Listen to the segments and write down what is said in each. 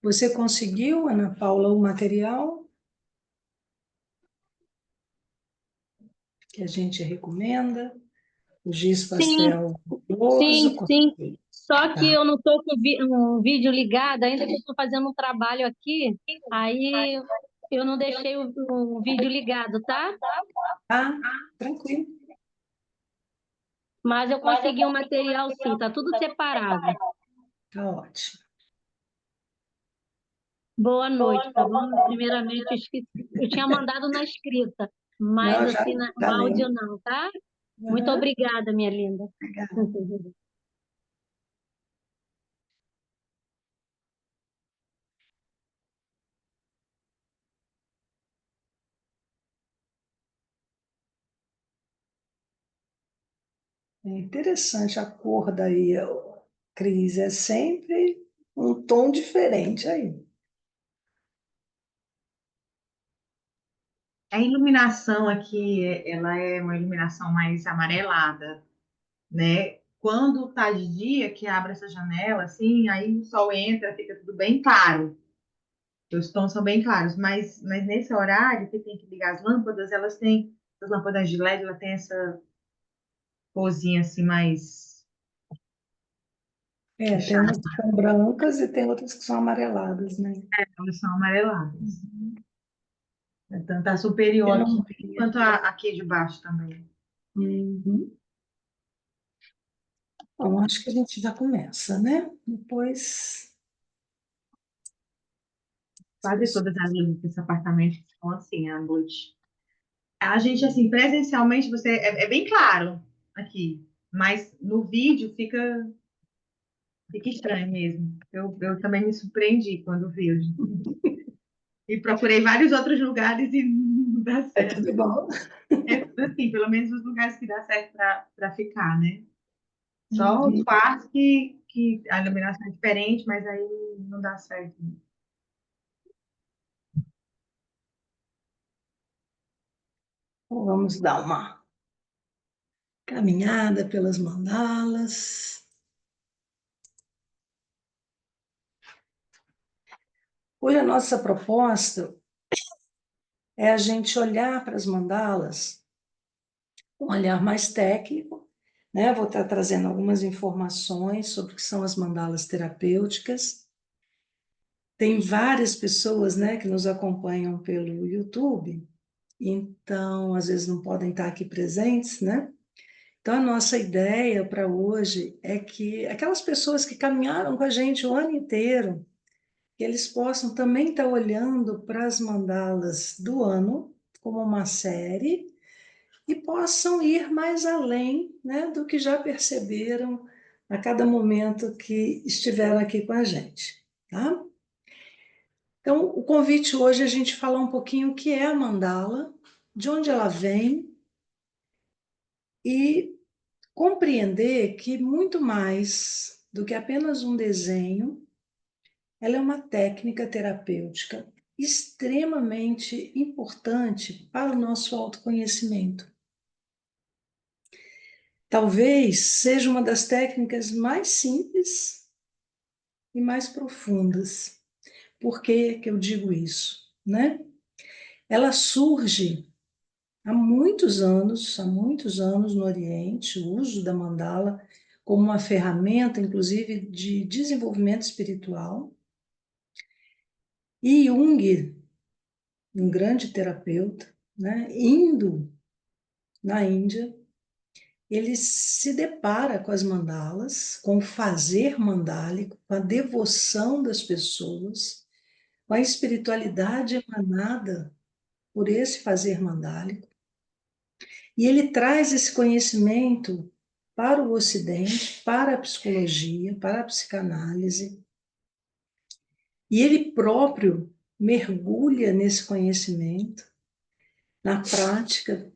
Você conseguiu, Ana Paula, o material que a gente recomenda? O giz Sim, pastel rosa? sim, sim. Só que Tá. eu não estou com o vídeo ligado, ainda que eu estou fazendo um trabalho aqui, aí eu não deixei o vídeo ligado, tá? Ah, tranquilo. Mas eu consegui o material sim, tá tudo separado. Tá ótimo. Boa noite, tá bom? Primeiramente, eu esqueci. Eu tinha mandado na escrita, mas Não, assim, já no áudio lembro. não, tá? Muito Aham, obrigada, minha linda. obrigada. É interessante a cor daí, ó, Cris. É sempre um tom diferente aí. A iluminação aqui, ela é uma iluminação mais amarelada, né? Quando tá de dia, que abre essa janela, assim, aí o sol entra, fica tudo bem claro. Os tons são bem claros, mas nesse horário que tem que ligar as lâmpadas, elas têm, as lâmpadas de LED, ela tem essa corzinha assim mais É, tem fechada, umas que são brancas e tem outras que são amareladas, né? elas são amareladas. Uhum. Então tá superior Eu aqui, não vi. quanto aqui de baixo também. Uhum. Bom, acho que a gente já começa, né? Depois, as Quase pessoas. todas as luzes desse apartamento são assim, à noite. A gente, assim, presencialmente, é bem claro aqui, mas no vídeo fica estranho mesmo. Eu também me surpreendi quando vi. E procurei vários outros lugares e não dá É certo. tudo bom. É tudo assim, pelo menos os lugares que dá certo para ficar, né? Só os Uhum. quartos que a iluminação é diferente, mas aí não dá certo. Então, vamos dar uma caminhada pelas mandalas. Hoje a nossa proposta é a gente olhar para as mandalas com um olhar mais técnico, né? Vou estar trazendo algumas informações sobre o que são as mandalas terapêuticas. Tem várias pessoas, né, que nos acompanham pelo YouTube, então às vezes não podem estar aqui presentes, né? Então a nossa ideia para hoje é que aquelas pessoas que caminharam com a gente o ano inteiro, que eles possam também estar olhando para as mandalas do ano como uma série e possam ir mais além, né, do que já perceberam a cada momento que estiveram aqui com a gente, tá? Então, o convite hoje é a gente falar um pouquinho o que é a mandala, de onde ela vem e compreender que muito mais do que apenas um desenho, ela é uma técnica terapêutica extremamente importante para o nosso autoconhecimento. Talvez seja uma das técnicas mais simples e mais profundas. Por que que eu digo isso, né? Ela surge há muitos anos no Oriente, o uso da mandala como uma ferramenta, inclusive, de desenvolvimento espiritual. E Jung, um grande terapeuta, né, indo na Índia, ele se depara com as mandalas, com o fazer mandálico, com a devoção das pessoas, com a espiritualidade emanada por esse fazer mandálico. E ele traz esse conhecimento para o Ocidente, para a psicologia, para a psicanálise, e ele próprio mergulha nesse conhecimento, na prática,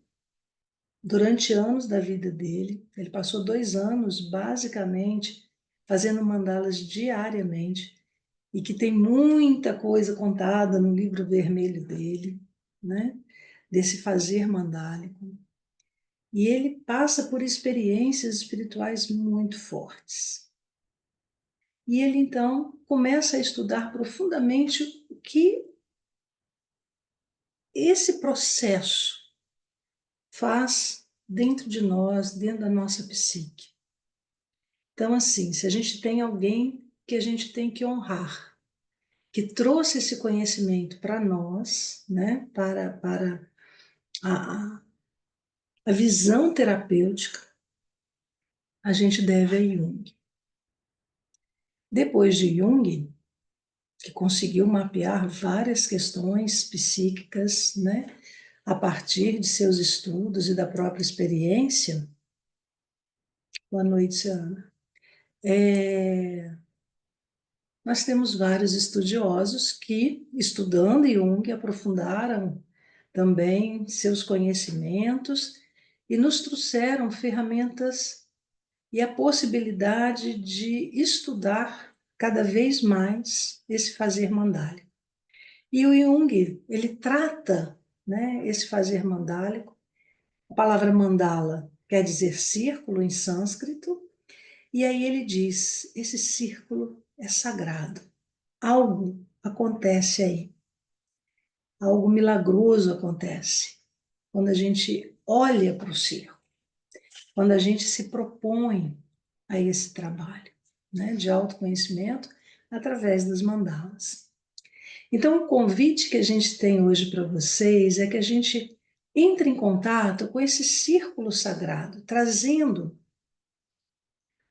durante anos da vida dele. Ele passou 2 anos, basicamente, fazendo mandalas diariamente, e que tem muita coisa contada no livro vermelho dele, né? Desse fazer mandálico. E ele passa por experiências espirituais muito fortes. E ele, então, começa a estudar profundamente o que esse processo faz dentro de nós, dentro da nossa psique. Então, assim, se a gente tem alguém que a gente tem que honrar, que trouxe esse conhecimento para nós, né, para a visão terapêutica, a gente deve a Jung. Depois de Jung, que conseguiu mapear várias questões psíquicas, né, a partir de seus estudos e da própria experiência. Boa noite, Ana. Nós temos vários estudiosos que, estudando Jung, aprofundaram também seus conhecimentos e nos trouxeram ferramentas e a possibilidade de estudar cada vez mais esse fazer mandálico. E o Jung, ele trata, né, esse fazer mandálico. A palavra mandala quer dizer círculo em sânscrito, e aí ele diz: esse círculo é sagrado. Algo acontece aí, algo milagroso acontece quando a gente olha para o círculo, quando a gente se propõe a esse trabalho, né, de autoconhecimento através das mandalas. Então, o convite que a gente tem hoje para vocês é que a gente entre em contato com esse círculo sagrado, trazendo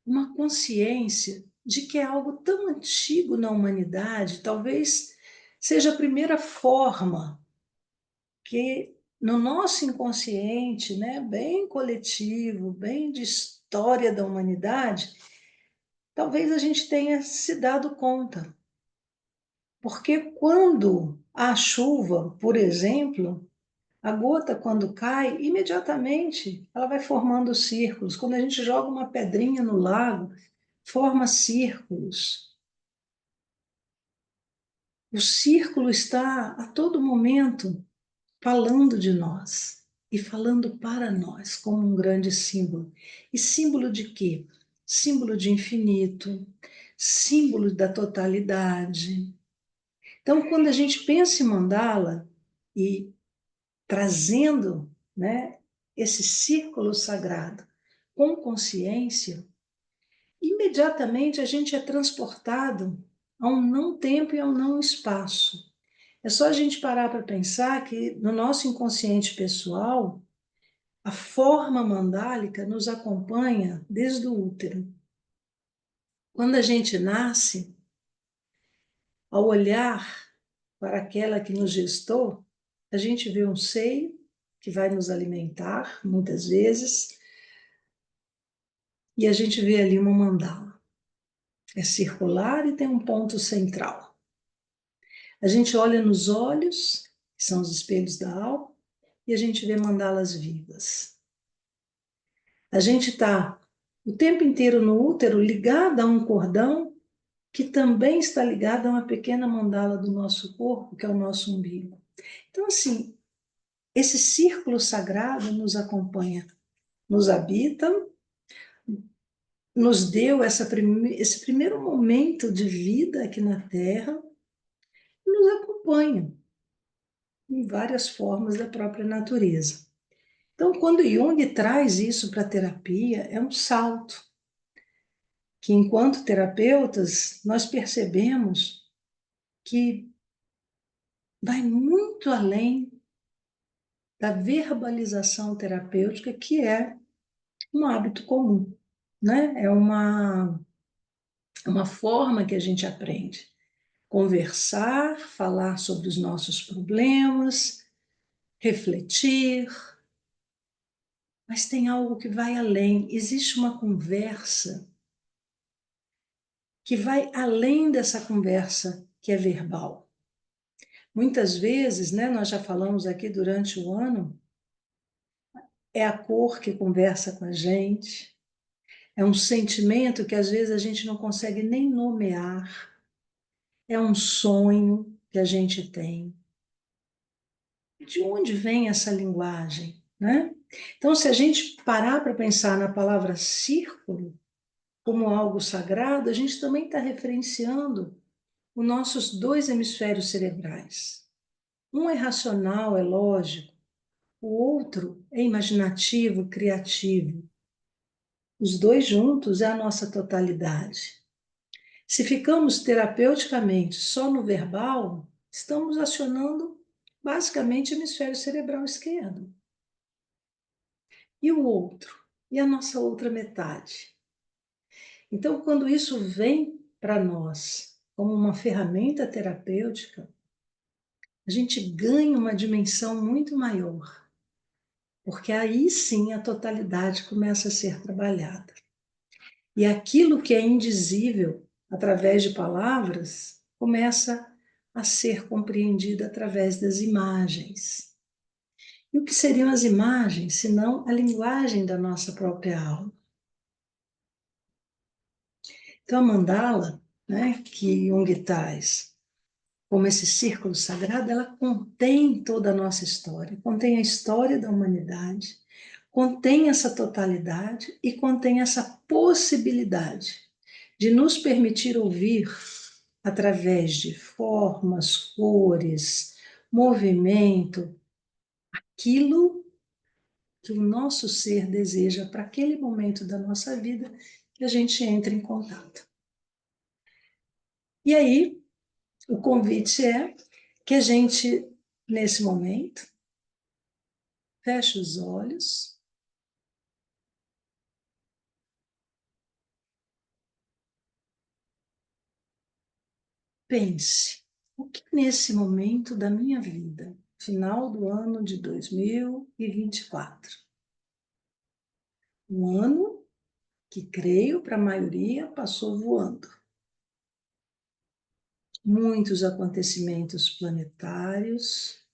uma consciência de que é algo tão antigo na humanidade, talvez seja a primeira forma que no nosso inconsciente, né, bem coletivo, bem de história da humanidade, talvez a gente tenha se dado conta. Porque quando há chuva, por exemplo, a gota, quando cai, imediatamente ela vai formando círculos. Quando a gente joga uma pedrinha no lago, forma círculos. O círculo está a todo momento falando de nós e falando para nós como um grande símbolo. E símbolo de quê? Símbolo de infinito, símbolo da totalidade. Então, quando a gente pensa em mandala e trazendo, né, esse círculo sagrado com consciência, imediatamente a gente é transportado a um não tempo e a um não espaço. É só a gente parar para pensar que no nosso inconsciente pessoal, a forma mandálica nos acompanha desde o útero. Quando a gente nasce, ao olhar para aquela que nos gestou, a gente vê um seio que vai nos alimentar, muitas vezes, e a gente vê ali uma mandala. É circular e tem um ponto central. A gente olha nos olhos, que são os espelhos da alma, e a gente vê mandalas vivas. A gente está o tempo inteiro no útero ligado a um cordão que também está ligado a uma pequena mandala do nosso corpo, que é o nosso umbigo. Então, assim, esse círculo sagrado nos acompanha, nos habita, nos deu esse primeiro momento de vida aqui na Terra, e nos acompanha em várias formas da própria natureza. Então, quando Jung traz isso para a terapia, é um salto que, enquanto terapeutas, nós percebemos que vai muito além da verbalização terapêutica, que é um hábito comum, né? É uma forma que a gente aprende. Conversar, falar sobre os nossos problemas, refletir, mas tem algo que vai além. Existe uma conversa que vai além dessa conversa que é verbal. Muitas vezes, né, nós já falamos aqui durante o ano, é a cor que conversa com a gente, é um sentimento que às vezes a gente não consegue nem nomear, é um sonho que a gente tem. De onde vem essa linguagem, né? Então, se a gente parar para pensar na palavra círculo, como algo sagrado, a gente também está referenciando os nossos dois hemisférios cerebrais. Um é racional, é lógico, o outro é imaginativo, criativo. Os dois juntos é a nossa totalidade. Se ficamos terapeuticamente só no verbal, estamos acionando basicamente o hemisfério cerebral esquerdo. E o outro? E a nossa outra metade? Então, quando isso vem para nós como uma ferramenta terapêutica, a gente ganha uma dimensão muito maior, porque aí sim a totalidade começa a ser trabalhada. E aquilo que é indizível através de palavras começa a ser compreendido através das imagens. E o que seriam as imagens, senão a linguagem da nossa própria alma? Então, a mandala, né, que Jung traz, como esse círculo sagrado, ela contém toda a nossa história, contém a história da humanidade, contém essa totalidade e contém essa possibilidade de nos permitir ouvir através de formas, cores, movimento, aquilo que o nosso ser deseja para aquele momento da nossa vida que a gente entra em contato. E aí, o convite é que a gente, nesse momento, feche os olhos, pense, o que nesse momento da minha vida, final do ano de 2024, um ano que creio para a maioria passou voando. Muitos acontecimentos planetários,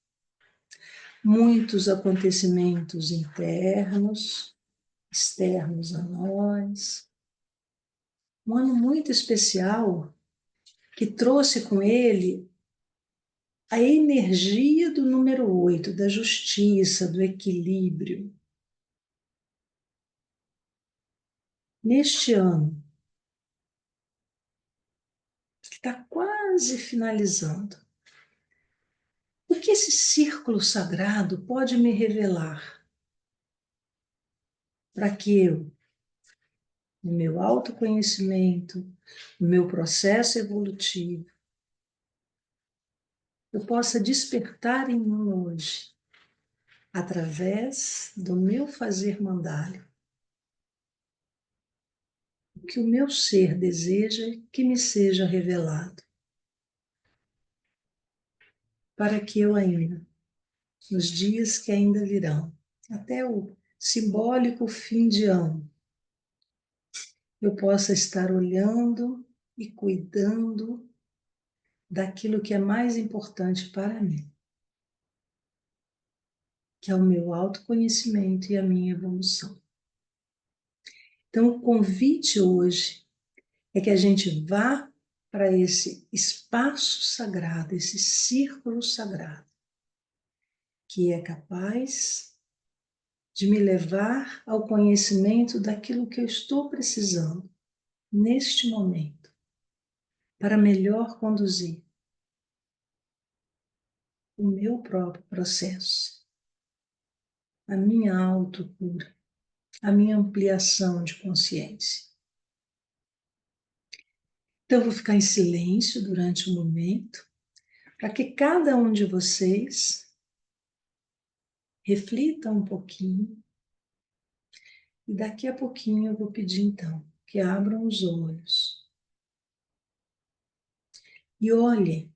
muitos acontecimentos internos, externos a nós. Um ano muito especial que trouxe com ele a energia do número 8, da justiça, do equilíbrio. Neste ano, que está quase finalizando, o que esse círculo sagrado pode me revelar para que eu, no meu autoconhecimento, no meu processo evolutivo, eu possa despertar em mim hoje, através do meu fazer mandala, o que o meu ser deseja que me seja revelado, para que eu ainda, nos dias que ainda virão, até o simbólico fim de ano, eu possa estar olhando e cuidando daquilo que é mais importante para mim, que é o meu autoconhecimento e a minha evolução. Então, o convite hoje é que a gente vá para esse espaço sagrado, esse círculo sagrado, que é capaz de me levar ao conhecimento daquilo que eu estou precisando neste momento, para melhor conduzir o meu próprio processo, a minha autocura, a minha ampliação de consciência. Então, eu vou ficar em silêncio durante um momento, para que cada um de vocês reflita um pouquinho, e daqui a pouquinho eu vou pedir então que abram os olhos e olhem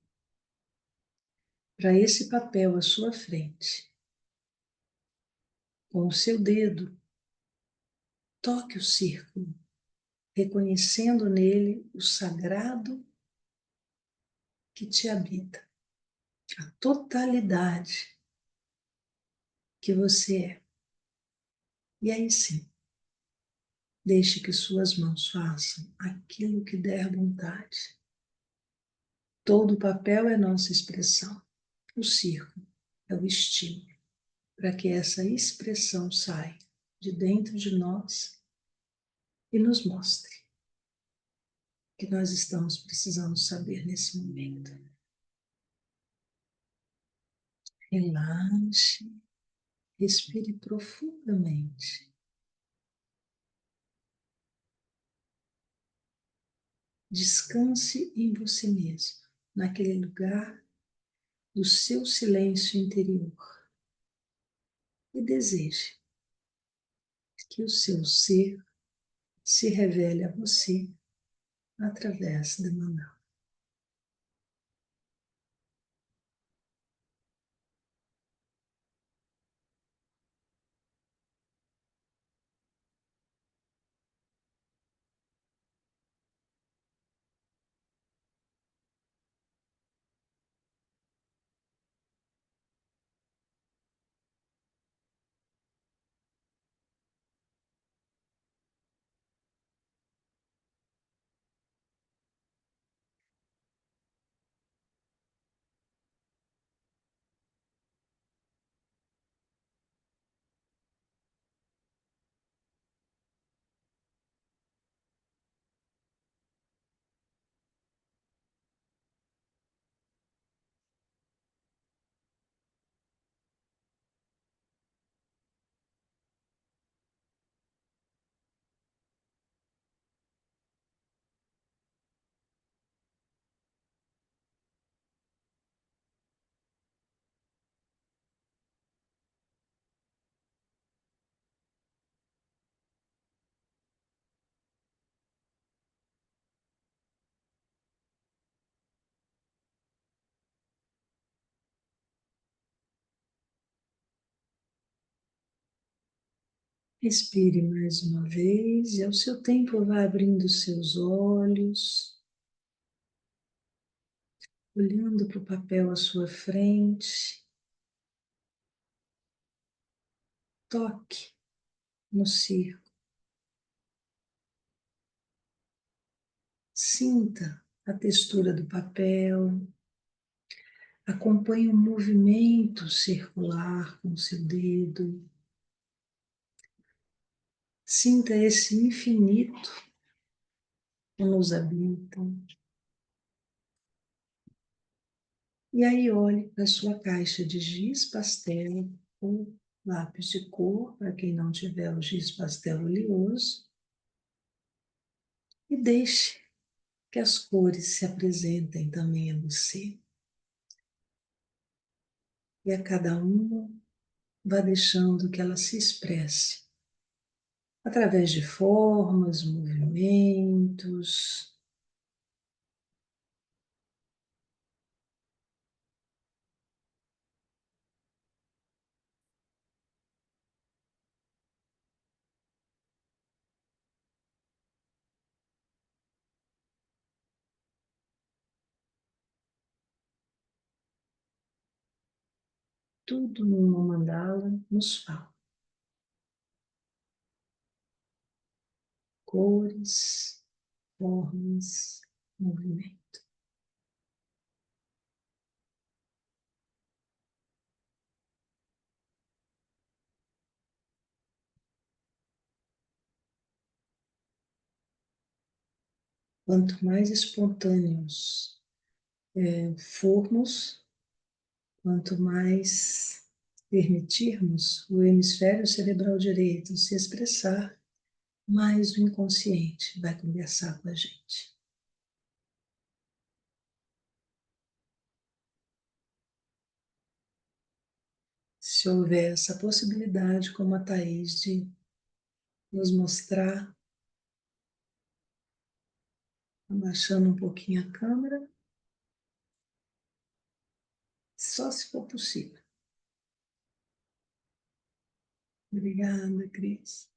para esse papel à sua frente. Com o seu dedo, toque o círculo, reconhecendo nele o sagrado que te habita, a totalidade que você é. E aí sim, deixe que suas mãos façam aquilo que der vontade. Todo o papel é nossa expressão. O círculo é o estímulo para que essa expressão saia de dentro de nós e nos mostre que nós estamos precisando saber nesse momento. Relaxe, respire profundamente. Descanse em você mesmo, naquele lugar do seu silêncio interior. E deseje que o seu ser se revele a você através da mandala. Respire mais uma vez e ao seu tempo vá abrindo seus olhos, olhando para o papel à sua frente. Toque no círculo, sinta a textura do papel, acompanhe o movimento circular com o seu dedo, sinta esse infinito que nos habita. E aí olhe para a sua caixa de giz pastel ou lápis de cor, para quem não tiver o giz pastel oleoso, e deixe que as cores se apresentem também a você. E a cada uma vá deixando que ela se expresse através de formas, movimentos. Tudo numa mandala nos fala. Cores, formas, movimento. Quanto mais espontâneos formos, quanto mais permitirmos o hemisfério cerebral direito se expressar, mais o inconsciente vai conversar com a gente. Se houver essa possibilidade, como a Thaís, de nos mostrar, abaixando um pouquinho a câmera, só se for possível. Obrigada, Cris.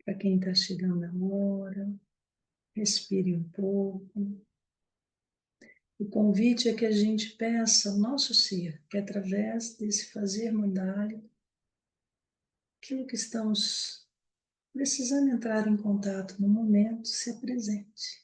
Para quem está chegando agora, respire um pouco. O convite é que a gente peça ao nosso ser, que através desse fazer mandala, aquilo que estamos precisando entrar em contato no momento, se apresente.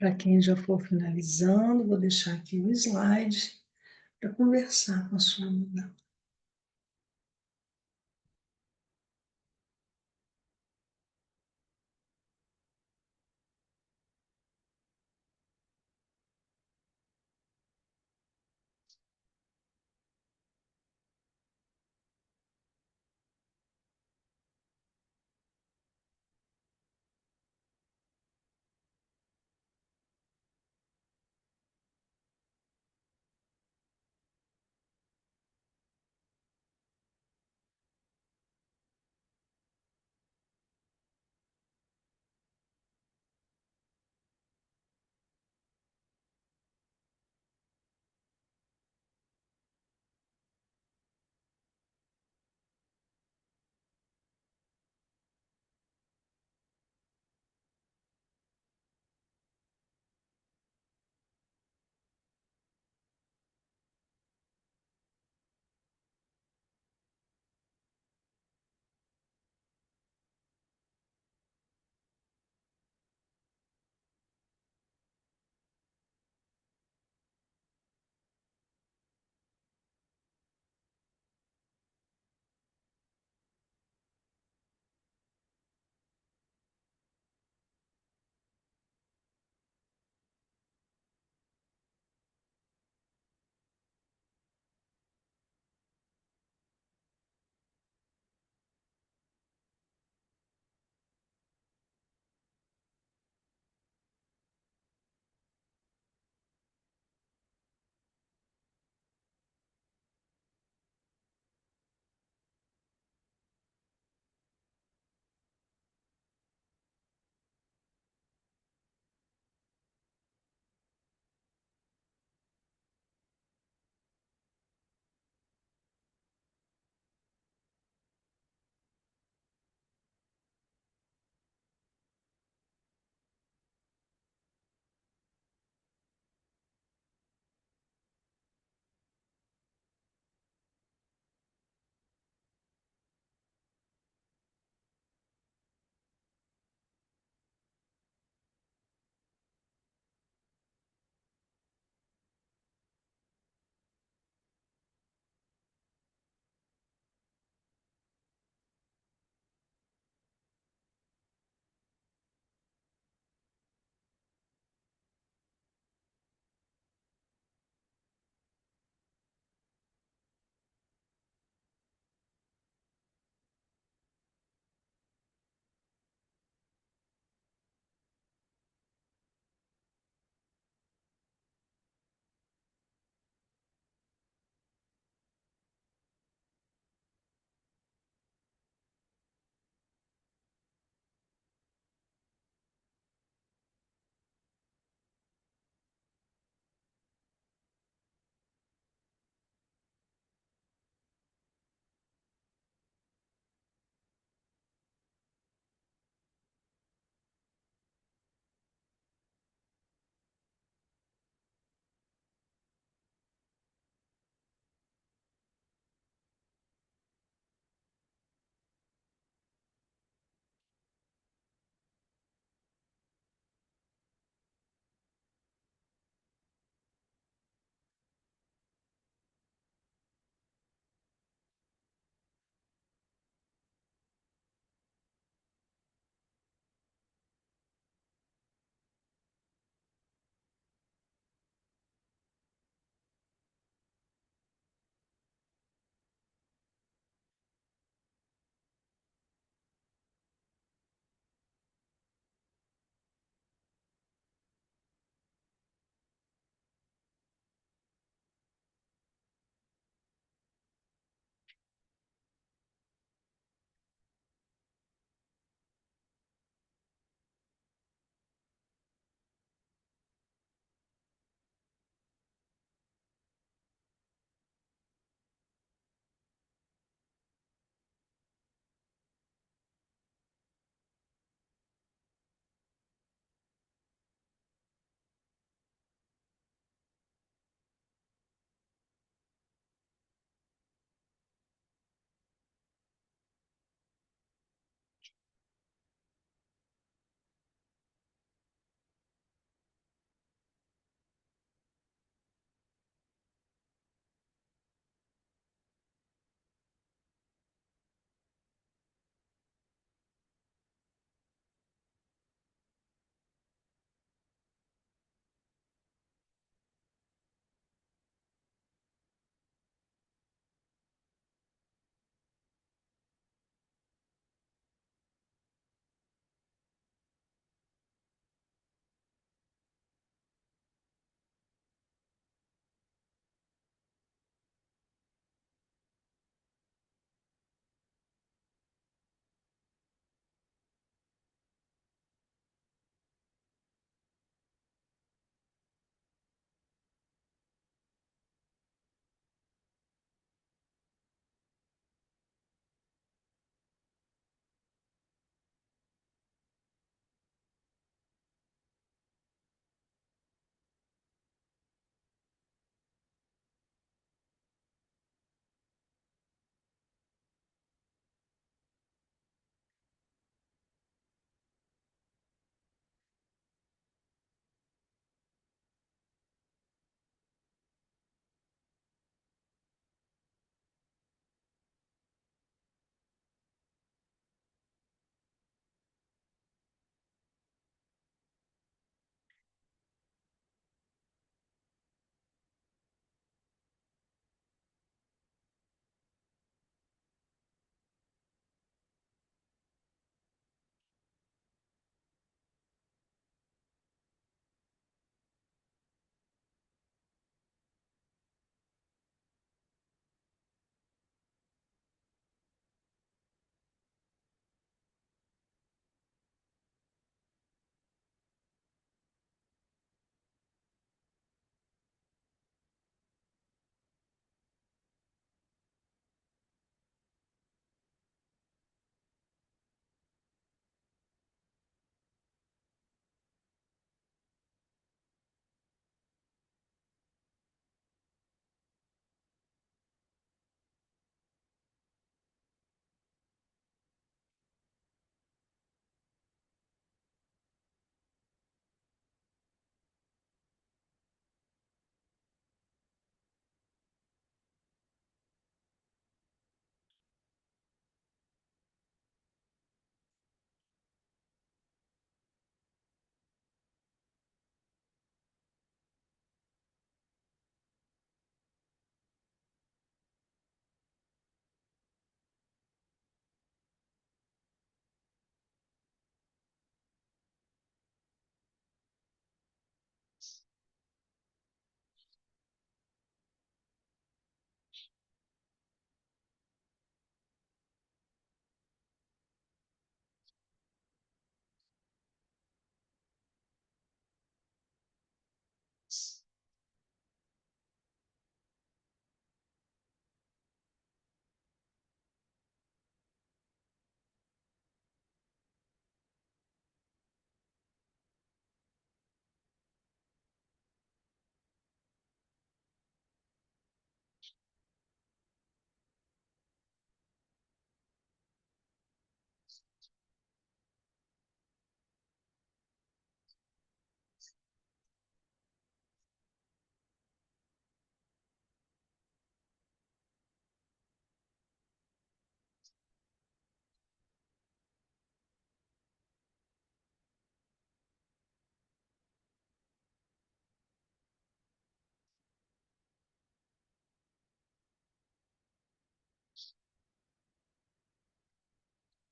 Para quem já for finalizando, vou deixar aqui o slide para conversar com a sua aluna.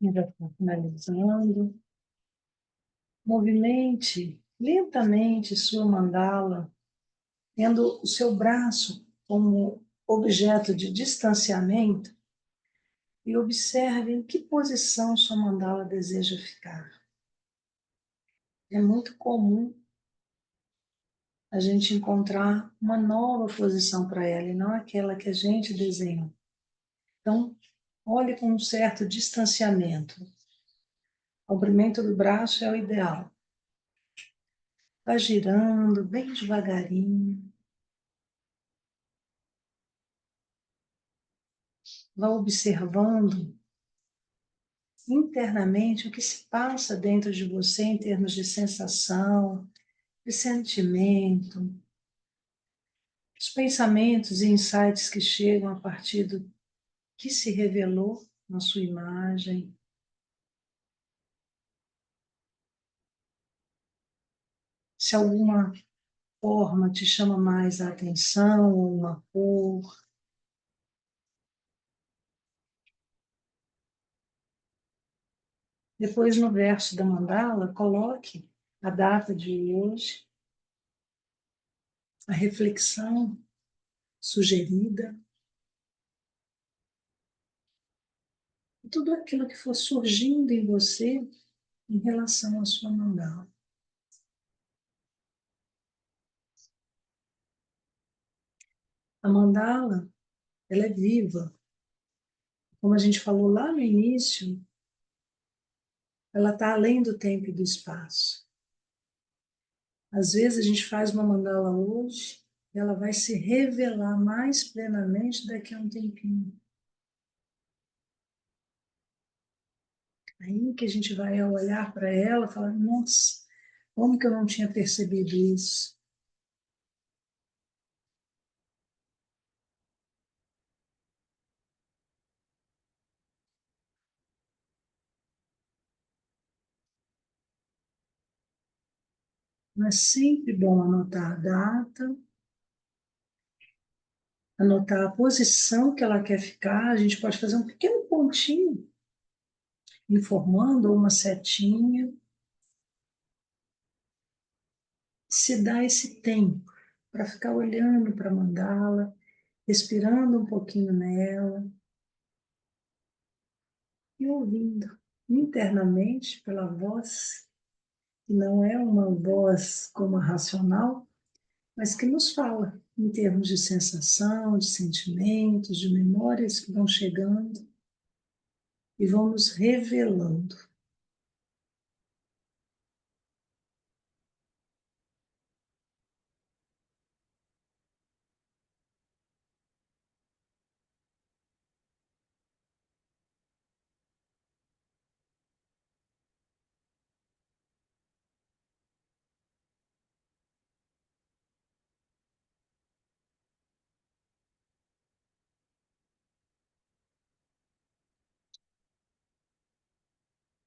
Ainda está finalizando. Movimente lentamente sua mandala, tendo o seu braço como objeto de distanciamento e observe em que posição sua mandala deseja ficar. É muito comum a gente encontrar uma nova posição para ela e não aquela que a gente desenhou. Então, olhe com um certo distanciamento. O comprimento do braço é o ideal. Vai girando bem devagarinho. Vai observando internamente o que se passa dentro de você em termos de sensação, de sentimento, os pensamentos e insights que chegam a partir do que se revelou na sua imagem. Se alguma forma te chama mais a atenção, ou uma cor. Depois, no verso da mandala, coloque a data de hoje, a reflexão sugerida, e tudo aquilo que for surgindo em você em relação à sua mandala. A mandala, ela é viva. Como a gente falou lá no início, ela está além do tempo e do espaço. Às vezes a gente faz uma mandala hoje, e ela vai se revelar mais plenamente daqui a um tempinho. Aí que a gente vai olhar para ela e falar, nossa, como que eu não tinha percebido isso? Mas é sempre bom anotar a data, anotar a posição que ela quer ficar. A gente pode fazer um pequeno pontinho, informando, ou uma setinha. Se dá esse tempo para ficar olhando para a mandala, respirando um pouquinho nela e ouvindo internamente pela voz, que não é uma voz como a racional, mas que nos fala em termos de sensação, de sentimentos, de memórias que vão chegando e vão nos revelando.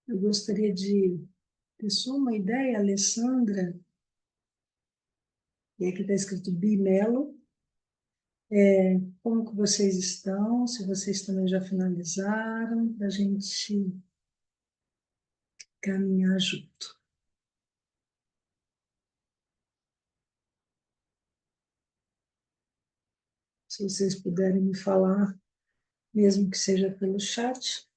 Eu gostaria de ter só uma ideia, Alessandra, e aqui está escrito Bimelo, como que vocês estão, se vocês também já finalizaram, para a gente caminhar junto. Se vocês puderem me falar, mesmo que seja pelo chat.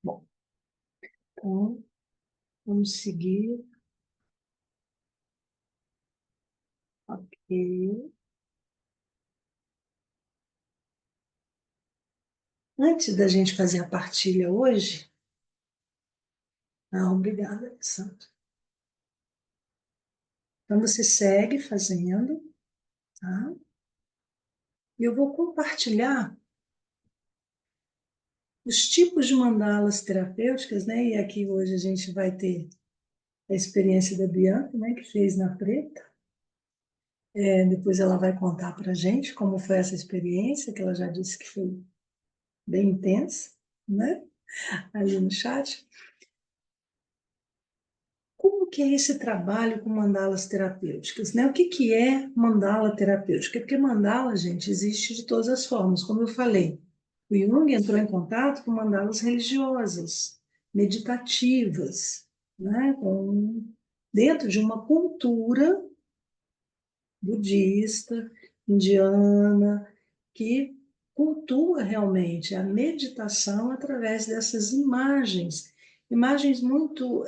Bom, então, vamos seguir. Ok. Antes da gente fazer a partilha hoje, obrigada, Alessandra. Então, você segue fazendo, tá? E eu vou compartilhar os tipos de mandalas terapêuticas, né? E aqui hoje a gente vai ter a experiência da Bianca, né? Que fez na preta. Depois ela vai contar para a gente como foi essa experiência, que ela já disse que foi bem intensa, né? ali no chat. Como que é esse trabalho com mandalas terapêuticas, né? O que que é mandala terapêutica? Porque mandala, gente, existe de todas as formas, como eu falei. O Jung entrou em contato com mandalas religiosas, meditativas, né? Dentro de uma cultura budista, indiana, que cultua realmente a meditação através dessas imagens, imagens muito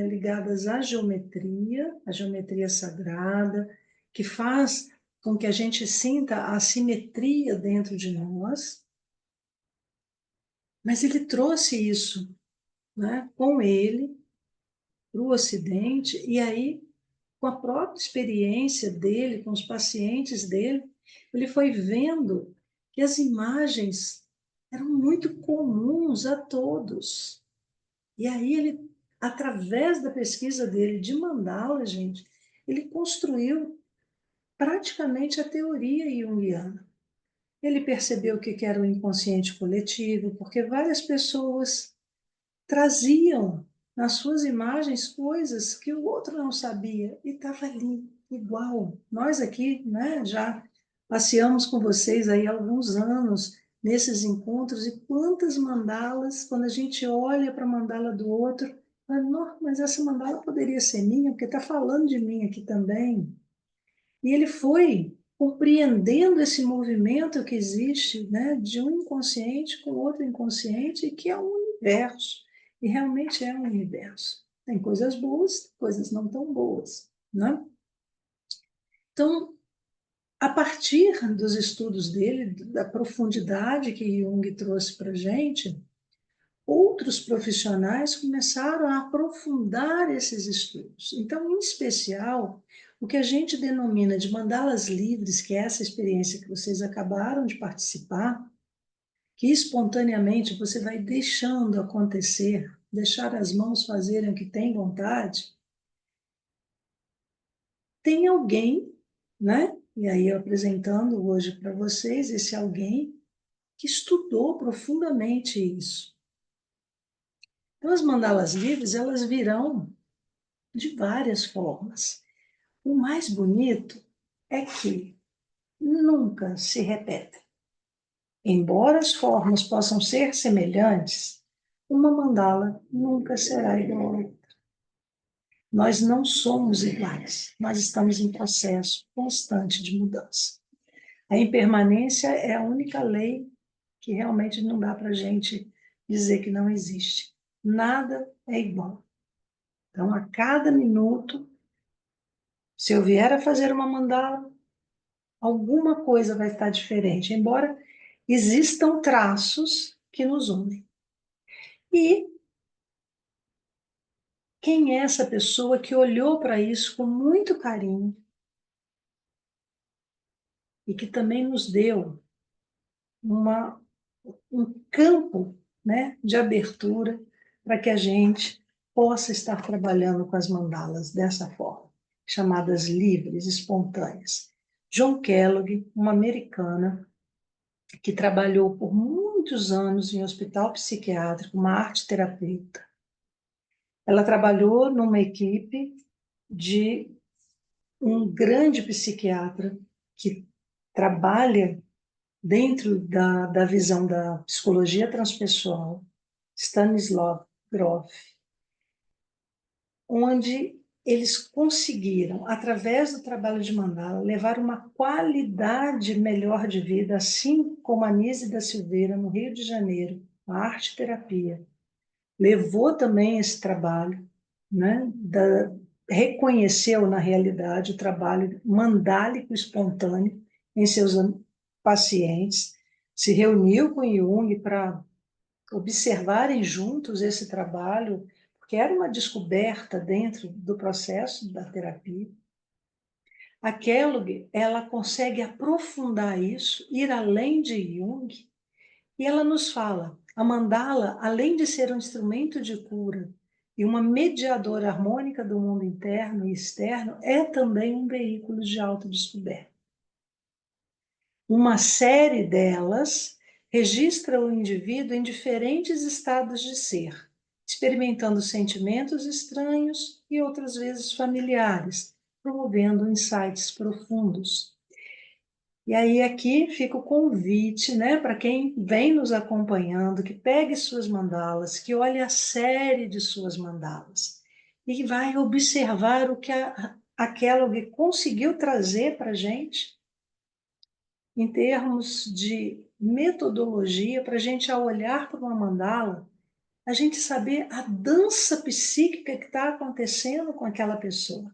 ligadas à geometria sagrada, que faz com que a gente sinta a simetria dentro de nós, mas ele trouxe isso, né, com ele para o Ocidente, e aí com a própria experiência dele, com os pacientes dele, ele foi vendo que as imagens eram muito comuns a todos. E aí ele, através da pesquisa dele de mandala, gente, ele construiu praticamente a teoria junguiana. Ele percebeu o que era o inconsciente coletivo, porque várias pessoas traziam nas suas imagens coisas que o outro não sabia e estava ali, igual. Nós aqui, né, já passeamos com vocês aí há alguns anos nesses encontros e quantas mandalas, quando a gente olha para a mandala do outro, fala, "Nossa, mas essa mandala poderia ser minha, porque está falando de mim aqui também." E ele foi compreendendo esse movimento que existe, né, de um inconsciente com outro inconsciente, que é um universo. E realmente é um universo. Tem coisas boas, coisas não tão boas, né? Então, a partir dos estudos dele, da profundidade que Jung trouxe para a gente, outros profissionais começaram a aprofundar esses estudos. Então, em especial, o que a gente denomina de mandalas livres, que é essa experiência que vocês acabaram de participar, que espontaneamente você vai deixando acontecer, deixar as mãos fazerem o que tem vontade, tem alguém, né? E aí eu apresentando hoje para vocês esse alguém que estudou profundamente isso. Então, as mandalas livres, elas virão de várias formas. O mais bonito é que nunca se repetem. Embora as formas possam ser semelhantes, uma mandala nunca será igual a outra. Nós não somos iguais, nós estamos em processo constante de mudança. A impermanência é a única lei que realmente não dá para a gente dizer que não existe. Nada é igual. Então, a cada minuto, se eu vier a fazer uma mandala, alguma coisa vai estar diferente, embora existam traços que nos unem. E quem é essa pessoa que olhou para isso com muito carinho e que também nos deu uma, um campo, né, de abertura para que a gente possa estar trabalhando com as mandalas dessa forma, chamadas livres, espontâneas. John Kellogg, uma americana, que trabalhou por muitos anos em hospital psiquiátrico, uma arte terapeuta. Ela trabalhou numa equipe de um grande psiquiatra que trabalha dentro da visão da psicologia transpessoal, Stanislav Grof, onde eles conseguiram, através do trabalho de mandala, levar uma qualidade melhor de vida, assim como a Nise da Silveira, no Rio de Janeiro, a arte terapia, levou também esse trabalho, né, reconheceu na realidade o trabalho mandálico espontâneo em seus pacientes, se reuniu com Jung para observarem juntos esse trabalho, porque era uma descoberta dentro do processo da terapia. A Kellogg, ela consegue aprofundar isso, ir além de Jung, e ela nos fala, a mandala, além de ser um instrumento de cura e uma mediadora harmônica do mundo interno e externo, é também um veículo de autodescoberta. Uma série delas registra o indivíduo em diferentes estados de ser, experimentando sentimentos estranhos e outras vezes familiares, promovendo insights profundos. E aí aqui fica o convite, né, para quem vem nos acompanhando, que pegue suas mandalas, que olhe a série de suas mandalas e que vai observar o que a Kellogg conseguiu trazer para a gente em termos de metodologia, para a gente, ao olhar para uma mandala, a gente saber a dança psíquica que está acontecendo com aquela pessoa.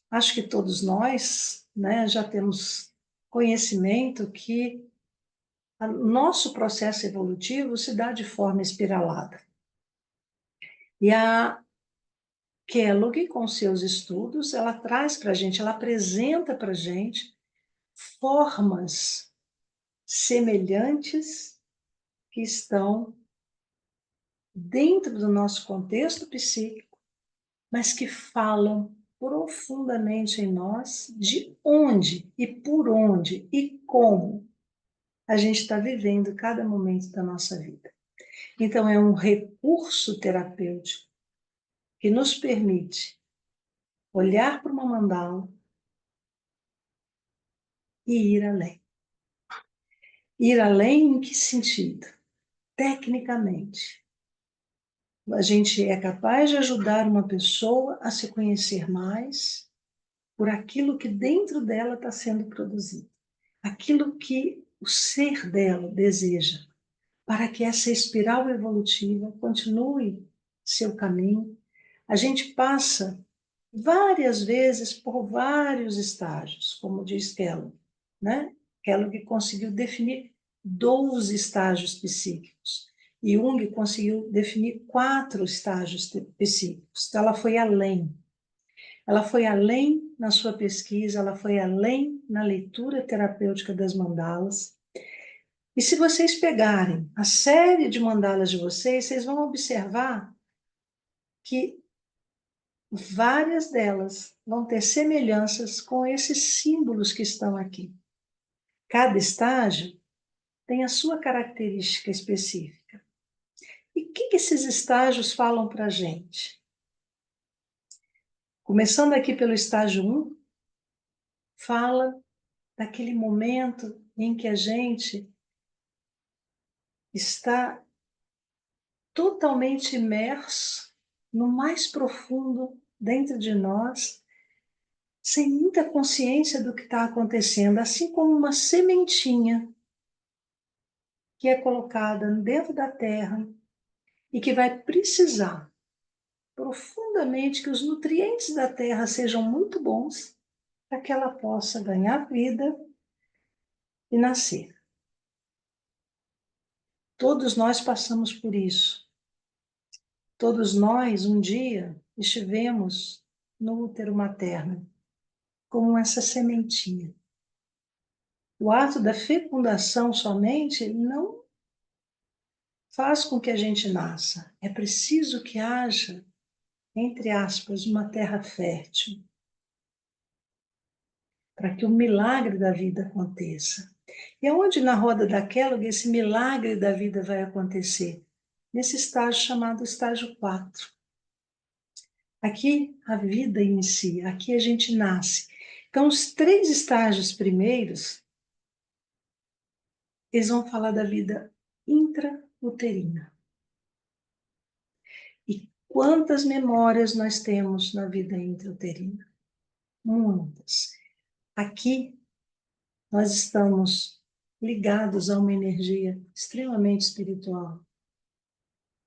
Acho que todos nós, né, já temos conhecimento que o nosso processo evolutivo se dá de forma espiralada. E a Kellogg, com seus estudos, ela traz para a gente, ela apresenta para a gente formas semelhantes que estão dentro do nosso contexto psíquico, mas que falam profundamente em nós de onde e por onde e como a gente está vivendo cada momento da nossa vida. Então, é um recurso terapêutico que nos permite olhar para uma mandala e ir além. Ir além em que sentido? Tecnicamente. A gente é capaz de ajudar uma pessoa a se conhecer mais por aquilo que dentro dela está sendo produzido, aquilo que o ser dela deseja, para que essa espiral evolutiva continue seu caminho. A gente passa várias vezes por vários estágios, como diz Kellogg, né? Kellogg conseguiu definir 12 estágios psíquicos. E Jung conseguiu definir 4 estágios psíquicos. Então, ela foi além. Ela foi além na sua pesquisa, ela foi além na leitura terapêutica das mandalas. E se vocês pegarem a série de mandalas de vocês, vocês vão observar que várias delas vão ter semelhanças com esses símbolos que estão aqui. Cada estágio tem a sua característica específica. E o que esses estágios falam para a gente? Começando aqui pelo estágio 1, fala daquele momento em que a gente está totalmente imerso no mais profundo dentro de nós, sem muita consciência do que está acontecendo, assim como uma sementinha que é colocada dentro da terra e que vai precisar profundamente que os nutrientes da terra sejam muito bons para que ela possa ganhar vida e nascer. Todos nós passamos por isso. Todos nós, um dia, estivemos no útero materno, como essa sementinha. O ato da fecundação somente não faz com que a gente nasça. É preciso que haja, entre aspas, uma terra fértil, para que o milagre da vida aconteça. E aonde na roda da Kellogg esse milagre da vida vai acontecer? Nesse estágio chamado estágio 4. Aqui a vida inicia, aqui a gente nasce. Então, os 3 estágios primeiros, eles vão falar da vida intrauterina. E quantas memórias nós temos na vida intrauterina? Muitas. Aqui nós estamos ligados a uma energia extremamente espiritual.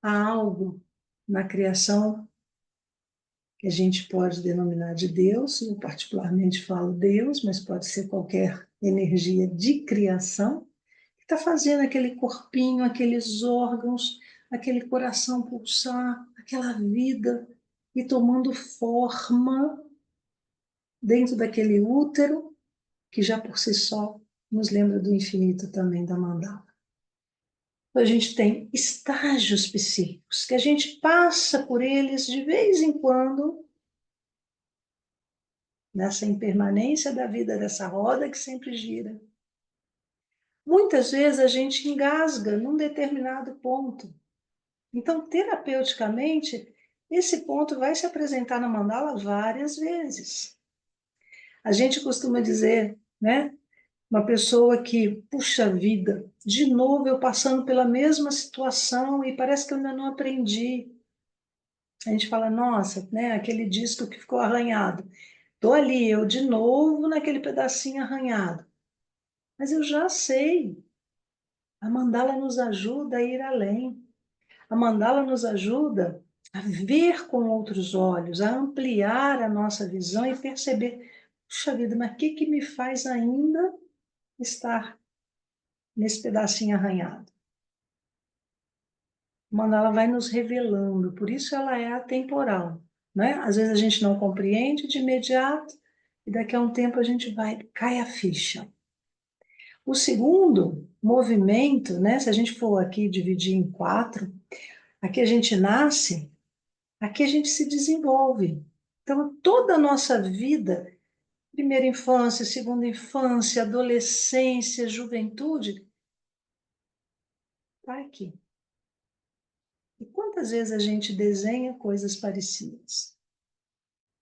Há algo na criação que a gente pode denominar de Deus, eu particularmente falo Deus, mas pode ser qualquer energia de criação, que está fazendo aquele corpinho, aqueles órgãos, aquele coração pulsar, aquela vida e tomando forma dentro daquele útero, que já por si só nos lembra do infinito também da mandala. Então, a gente tem estágios psíquicos, que a gente passa por eles de vez em quando, nessa impermanência da vida dessa roda que sempre gira. Muitas vezes a gente engasga num determinado ponto. Então, terapeuticamente, esse ponto vai se apresentar na mandala várias vezes. A gente costuma dizer, né? Uma pessoa que, puxa vida, de novo eu passando pela mesma situação e parece que eu ainda não aprendi. A gente fala, nossa, né? Aquele disco que ficou arranhado. Estou ali, eu de novo naquele pedacinho arranhado. Mas eu já sei. A mandala nos ajuda a ir além. A mandala nos ajuda a ver com outros olhos, a ampliar a nossa visão e perceber, puxa vida, mas o que que me faz ainda estar nesse pedacinho arranhado? A mandala vai nos revelando, por isso ela é atemporal, né? Às vezes a gente não compreende de imediato e daqui a um tempo a gente vai, cai a ficha. O segundo movimento, né? Se a gente for aqui dividir em 4, aqui a gente nasce, aqui a gente se desenvolve. Então, toda a nossa vida, primeira infância, segunda infância, adolescência, juventude, está aqui. E quantas vezes a gente desenha coisas parecidas?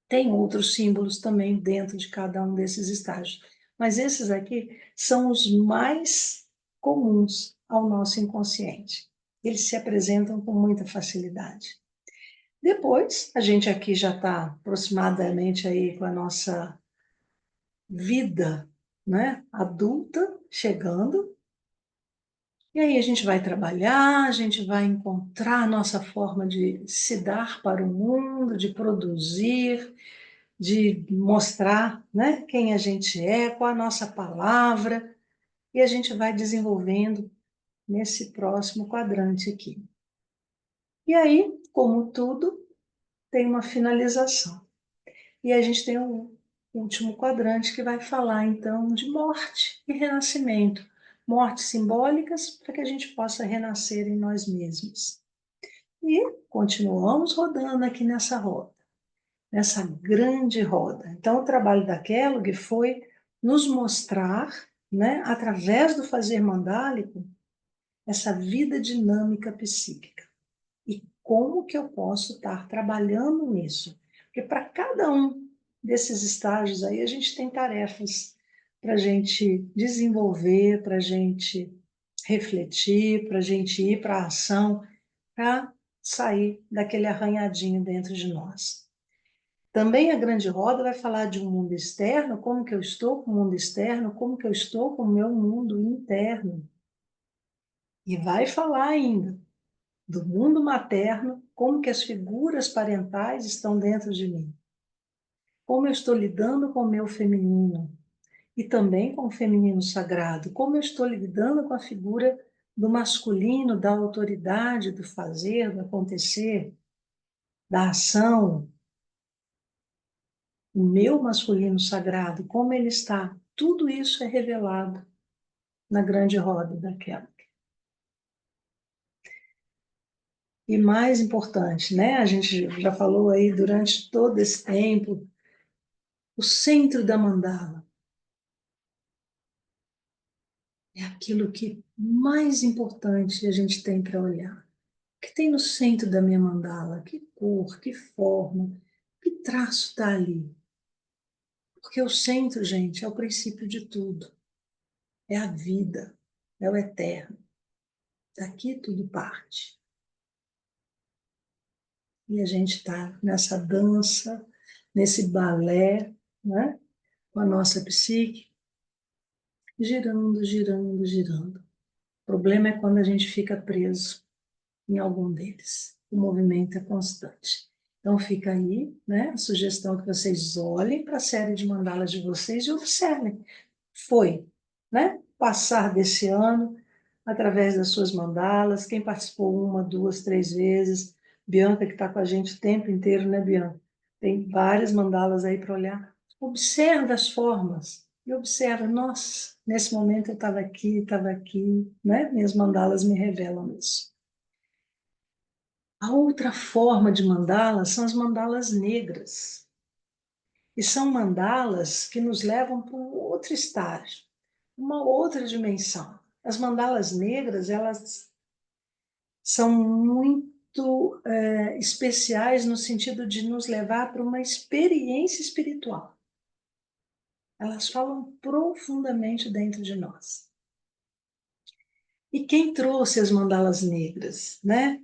Tem outros símbolos também dentro de cada um desses estágios, mas esses aqui são os mais comuns ao nosso inconsciente. Eles se apresentam com muita facilidade. Depois, a gente aqui já está aproximadamente aí com a nossa vida, né, adulta chegando. E aí a gente vai trabalhar, a gente vai encontrar a nossa forma de se dar para o mundo, de produzir, de mostrar, né, quem a gente é, qual a nossa palavra, e a gente vai desenvolvendo nesse próximo quadrante aqui. E aí, como tudo, tem uma finalização. E a gente tem um último quadrante que vai falar, então, de morte e renascimento. Mortes simbólicas para que a gente possa renascer em nós mesmos. E continuamos rodando aqui nessa roda, nessa grande roda. Então, o trabalho da Kellogg foi nos mostrar, né, através do fazer mandálico, essa vida dinâmica psíquica. E como que eu posso estar trabalhando nisso? Porque para cada um desses estágios aí, a gente tem tarefas para a gente desenvolver, para a gente refletir, para a gente ir para a ação, para sair daquele arranhadinho dentro de nós. Também a grande roda vai falar de um mundo externo, como que eu estou com o mundo externo, como que eu estou com o meu mundo interno. E vai falar ainda do mundo materno, como que as figuras parentais estão dentro de mim. Como eu estou lidando com o meu feminino e também com o feminino sagrado. Como eu estou lidando com a figura do masculino, da autoridade, do fazer, do acontecer, da ação. O meu masculino sagrado, como ele está. Tudo isso é revelado na grande roda daquela. E mais importante, né? A gente já falou aí durante todo esse tempo, o centro da mandala é aquilo que mais importante a gente tem para olhar. O que tem no centro da minha mandala? Que cor, que forma, que traço está ali? Porque o centro, gente, é o princípio de tudo. É a vida, é o eterno. Daqui tudo parte. E a gente está nessa dança, nesse balé, né? Com a nossa psique, girando, girando, girando. O problema é quando a gente fica preso em algum deles. O movimento é constante. Então fica aí, né, a sugestão que vocês olhem para a série de mandalas de vocês e observem. Foi, né, passar desse ano através das suas mandalas, quem participou uma, duas, três vezes, Bianca que está com a gente o tempo inteiro, né, Bianca? Tem várias mandalas aí para olhar. Observa as formas e observa, nossa, nesse momento eu estava aqui, né? Minhas mandalas me revelam isso. A outra forma de mandala são as mandalas negras. E são mandalas que nos levam para um outro estágio, uma outra dimensão. as mandalas negras, elas são muito especiais no sentido de nos levar para uma experiência espiritual. Elas falam profundamente dentro de nós. E quem trouxe as mandalas negras, né?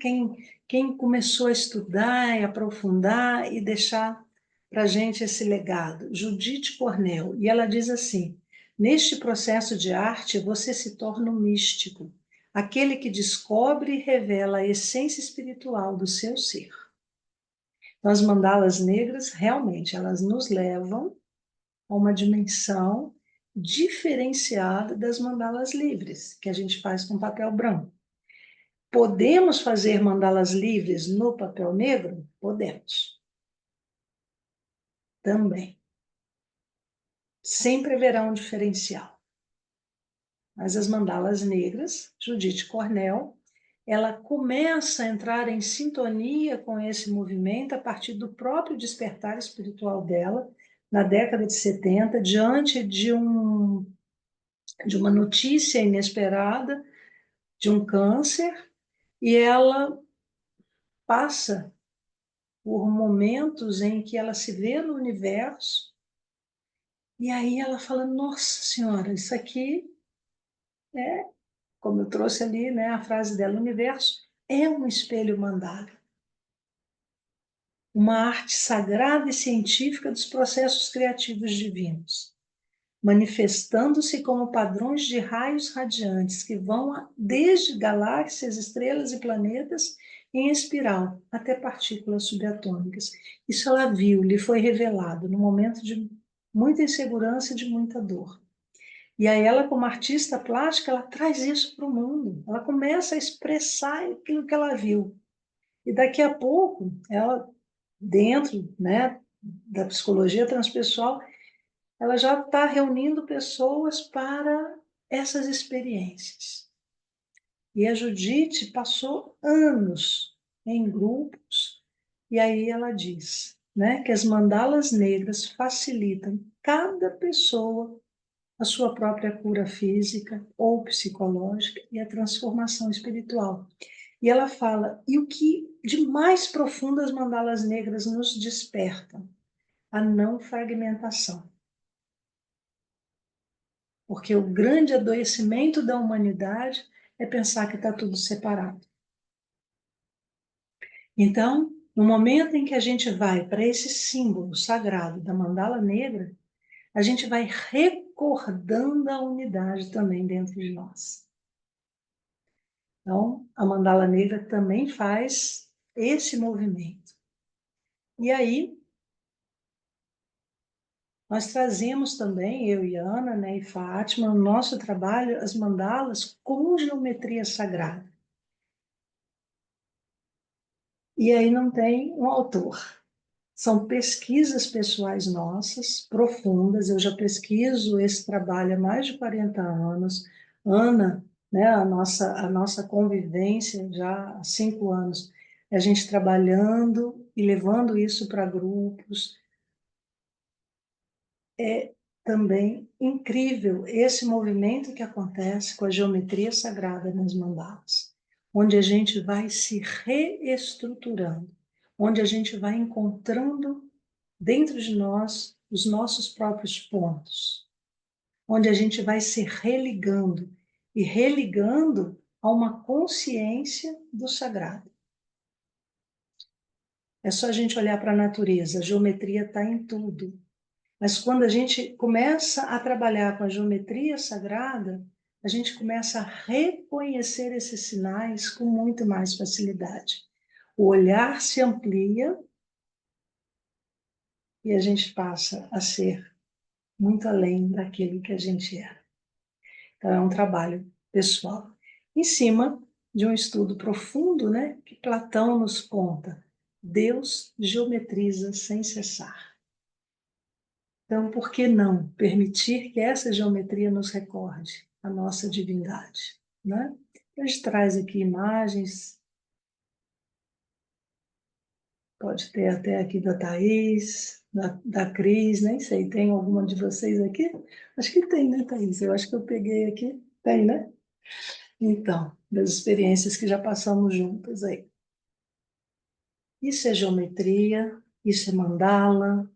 Quem começou a estudar e aprofundar e deixar para a gente esse legado? Judith Cornell. E ela diz assim: neste processo de arte, você se torna um místico, aquele que descobre e revela a essência espiritual do seu ser. Então, as mandalas negras, realmente, elas nos levam a uma dimensão diferenciada das mandalas livres, que a gente faz com papel branco. Podemos fazer mandalas livres no papel negro? Podemos. Também. Sempre haverá um diferencial. Mas as mandalas negras, Judith Cornell, ela começa a entrar em sintonia com esse movimento a partir do próprio despertar espiritual dela, na década de 70, diante de uma notícia inesperada de um câncer, e ela passa por momentos em que ela se vê no universo, e aí ela fala, nossa senhora, isso aqui é, como eu trouxe ali, né, a frase dela, o universo é um espelho mandala, uma arte sagrada e científica dos processos criativos divinos, manifestando-se como padrões de raios radiantes que vão desde galáxias, estrelas e planetas em espiral até partículas subatômicas. Isso ela viu, lhe foi revelado no momento de muita insegurança e de muita dor. E aí ela, como artista plástica, ela traz isso para o mundo. Ela começa a expressar aquilo que ela viu. E daqui a pouco, ela, dentro, né, da psicologia transpessoal, ela já está reunindo pessoas para essas experiências. E a Judite passou anos em grupos, e aí ela diz, né, que as mandalas negras facilitam cada pessoa a sua própria cura física ou psicológica e a transformação espiritual. E ela fala, e o que de mais profundo as mandalas negras nos despertam? A não fragmentação. Porque o grande adoecimento da humanidade é pensar que está tudo separado. Então, no momento em que a gente vai para esse símbolo sagrado da mandala negra, a gente vai recordando a unidade também dentro de nós. Então, a mandala negra também faz esse movimento. E aí, nós trazemos também, eu e Ana, né, e Fátima, no nosso trabalho, as mandalas com geometria sagrada. E aí não tem um autor. São pesquisas pessoais nossas, profundas. Eu já pesquiso esse trabalho há mais de 40 anos. Ana, né, a nossa convivência já há 5 anos. A gente trabalhando e levando isso para grupos. É também incrível esse movimento que acontece com a geometria sagrada nas mandalas, onde a gente vai se reestruturando, onde a gente vai encontrando dentro de nós os nossos próprios pontos, onde a gente vai se religando e religando a uma consciência do sagrado. É só a gente olhar para a natureza, a geometria está em tudo. Mas quando a gente começa a trabalhar com a geometria sagrada, a gente começa a reconhecer esses sinais com muito mais facilidade. O olhar se amplia e a gente passa a ser muito além daquilo que a gente é. Então, é um trabalho pessoal. Em cima de um estudo profundo, né, que Platão nos conta. Deus geometriza sem cessar. Então, por que não permitir que essa geometria nos recorde a nossa divindade, né? A gente traz aqui imagens, pode ter até aqui da Thaís, da Cris, nem sei, tem alguma de vocês aqui? Acho que tem, né, Thaís? Eu acho que eu peguei aqui. Tem, né? Então, das experiências que já passamos juntas aí. Isso é geometria, isso é mandala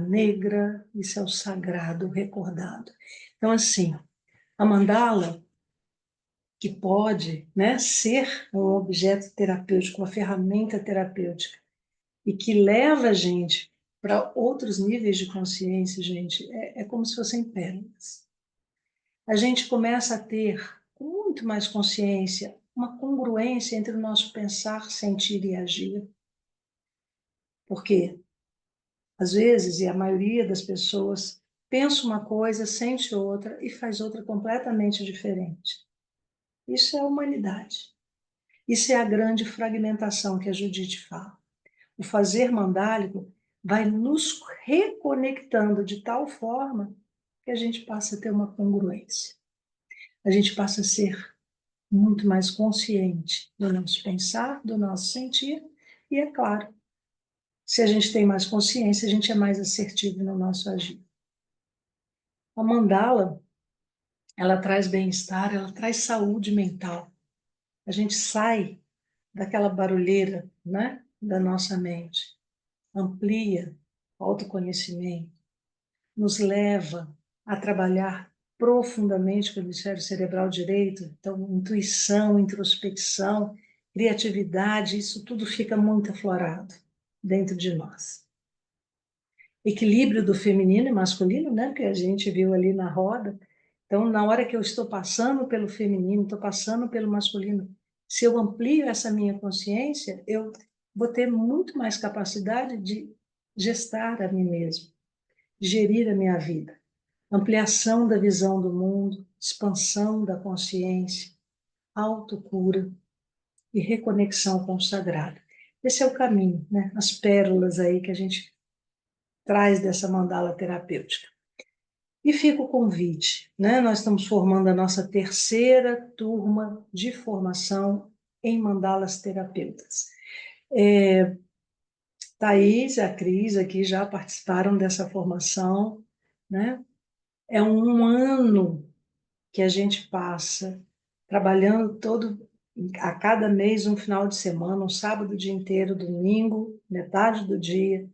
negra, isso é o sagrado recordado. Então, assim, a mandala, que pode, né, ser um objeto terapêutico, uma ferramenta terapêutica, e que leva a gente para outros níveis de consciência, gente, é como se fossem pérolas. A gente começa a ter, com muito mais consciência, uma congruência entre o nosso pensar, sentir e agir. Porque, às vezes, e a maioria das pessoas, pensa uma coisa, sente outra e faz outra completamente diferente. Isso é a humanidade. Isso é a grande fragmentação que a Judite fala. O fazer mandálico vai nos reconectando de tal forma que a gente passa a ter uma congruência. A gente passa a ser muito mais consciente do nosso pensar, do nosso sentir, e é claro, se a gente tem mais consciência, a gente é mais assertivo no nosso agir. A mandala, ela traz bem-estar, ela traz saúde mental. A gente sai daquela barulheira, né, da nossa mente, amplia o autoconhecimento, nos leva a trabalhar profundamente com o hemisfério cerebral direito, então intuição, introspecção, criatividade, isso tudo fica muito aflorado dentro de nós. Equilíbrio do feminino e masculino, né, que a gente viu ali na roda. Então, na hora que eu estou passando pelo feminino, estou passando pelo masculino, se eu amplio essa minha consciência, eu vou ter muito mais capacidade de gestar a mim mesmo, gerir a minha vida. Ampliação da visão do mundo, expansão da consciência, autocura e reconexão com o sagrado. Esse é o caminho, né? As pérolas aí que a gente traz dessa mandala terapêutica. E fica o convite, né? Nós estamos formando a nossa terceira turma de formação em mandalas terapeutas. Thaís e a Cris aqui já participaram dessa formação, né? É um ano que a gente passa trabalhando a cada mês, um final de semana, um sábado o dia inteiro, domingo, metade do dia,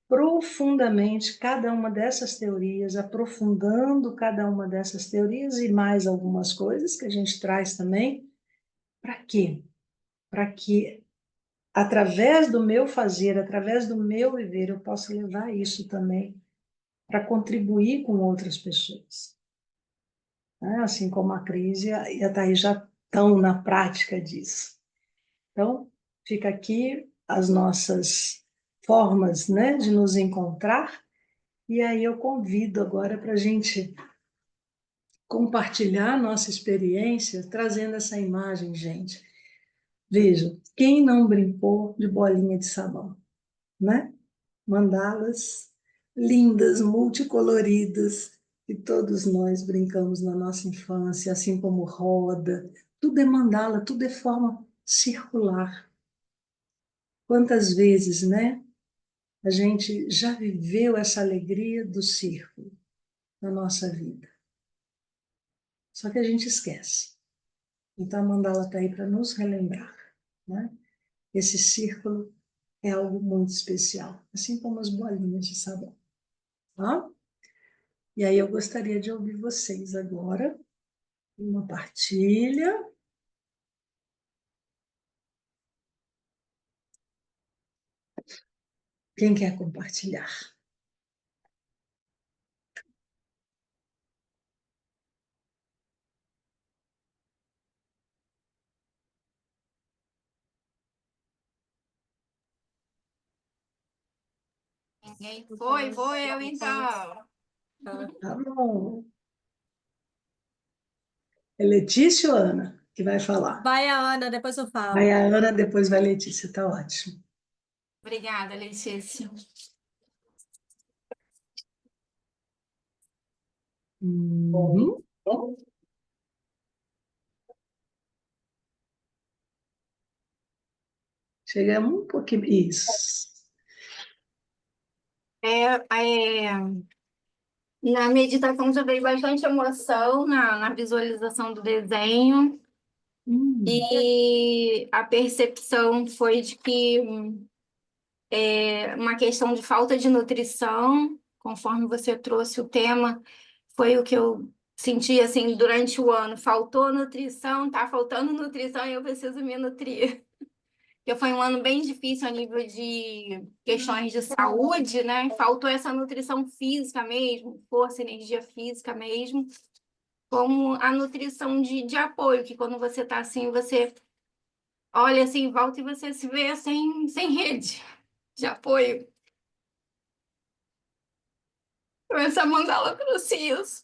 profundamente cada uma dessas teorias, aprofundando cada uma dessas teorias e mais algumas coisas que a gente traz também. Para quê? Para que, através do meu fazer, através do meu viver, eu possa levar isso também para contribuir com outras pessoas. Né? Assim como a Cris e a Thaís já estão na prática disso. Então, fica aqui as nossas formas, né, de nos encontrar. E aí eu convido agora para a gente compartilhar a nossa experiência, trazendo essa imagem, gente. Vejam, quem não brincou de bolinha de sabão, né? Mandalas lindas, multicoloridas, que todos nós brincamos na nossa infância, assim como roda. Tudo é mandala, tudo é forma circular. Quantas vezes, né? A gente já viveu essa alegria do círculo na nossa vida. Só que a gente esquece. Então a mandala está aí para nos relembrar, né? Esse círculo é algo muito especial, assim como as bolinhas de sabão, tá? E aí eu gostaria de ouvir vocês agora, uma partilha. Quem quer compartilhar? Ninguém foi? Vou eu então. Tá bom. É Letícia ou Ana que vai falar? Vai a Ana, depois eu Vai falo. a Ana, depois vai a Letícia, tá ótimo. Obrigada, Letícia. Uhum. Chegamos um pouquinho. Isso. É, é, Na meditação já veio bastante emoção na visualização do desenho. E a percepção foi de que é uma questão de falta de nutrição, conforme você trouxe o tema, foi o que eu senti assim durante o ano. Faltou nutrição, tá faltando nutrição e eu preciso me nutrir. Porque foi um ano bem difícil a nível de questões de saúde, né? Faltou essa nutrição física mesmo, força, energia física mesmo, como a nutrição de apoio, que quando você tá assim, você olha assim, em volta e você se vê sem rede de apoio. Então, essa mandala trouxe isso.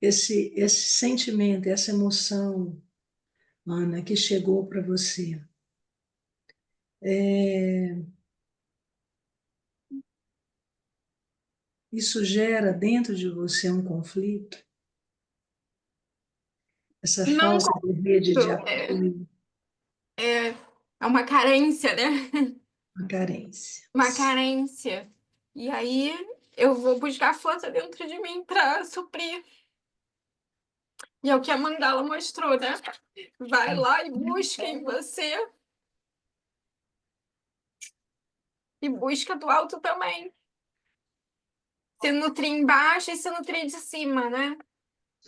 Esse sentimento, essa emoção, Ana, que chegou para você, isso gera dentro de você um conflito? Essa Não falta de rede de é, apoio, é, é uma carência, né? uma carência. Uma carência. E aí eu vou buscar força dentro de mim para suprir. E é o que a mandala mostrou, né? Vai lá e busca em você. E busca do alto também. Se nutrir embaixo e se nutrir de cima, né?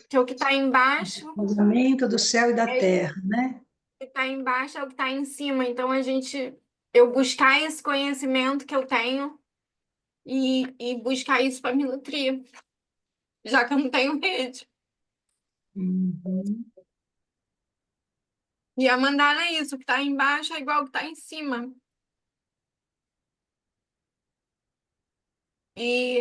Que o que está embaixo O casamento do céu e da terra, né? que está embaixo é o que está em cima. Então, eu buscar esse conhecimento que eu tenho e buscar isso para me nutrir, já que eu não tenho rede. Uhum. E a mandala é isso, o que está embaixo é igual ao que está em cima. E,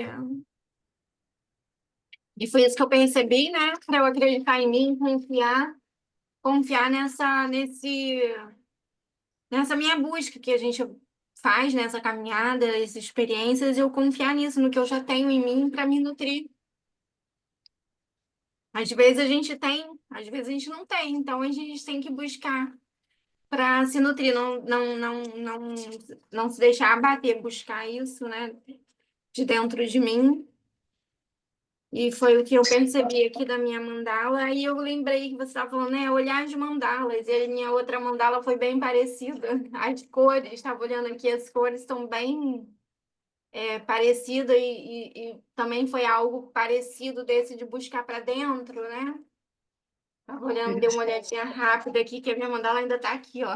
e foi isso que eu percebi, né? Para eu acreditar em mim, confiar nessa minha busca que a gente faz, nessa caminhada, essas experiências, eu confiar nisso, no que eu já tenho em mim para me nutrir. Às vezes a gente tem, às vezes a gente não tem, então a gente tem que buscar para se nutrir, não se deixar abater, buscar isso, né, de dentro de mim. E foi o que eu percebi aqui da minha mandala. E eu lembrei que você estava falando, né, olhar as mandalas. E a minha outra mandala foi bem parecida. As cores, estava olhando aqui, as cores estão bem parecidas e também foi algo parecido desse de buscar para dentro, né? Tava olhando, dei uma olhadinha rápida aqui, que a minha mandala ainda tá aqui, ó.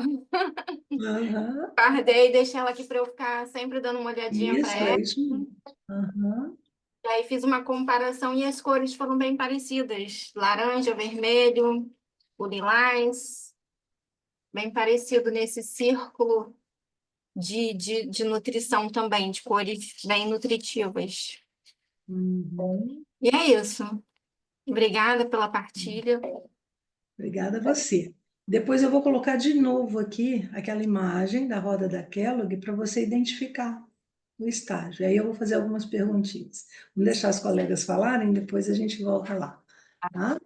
Aham. Guardei, deixei ela aqui para eu ficar sempre dando uma olhadinha para Isso, é ela. isso mesmo. Aham. E aí fiz uma comparação e as cores foram bem parecidas. Laranja, vermelho, o lilás, bem parecido nesse círculo de nutrição também, de cores bem nutritivas. Uhum. E é isso. Obrigada pela partilha. Obrigada a você. Depois eu vou colocar de novo aqui aquela imagem da roda da Kellogg para você identificar o estágio. Aí eu vou fazer algumas perguntinhas. Vamos deixar os colegas falarem, depois a gente volta lá. Tá?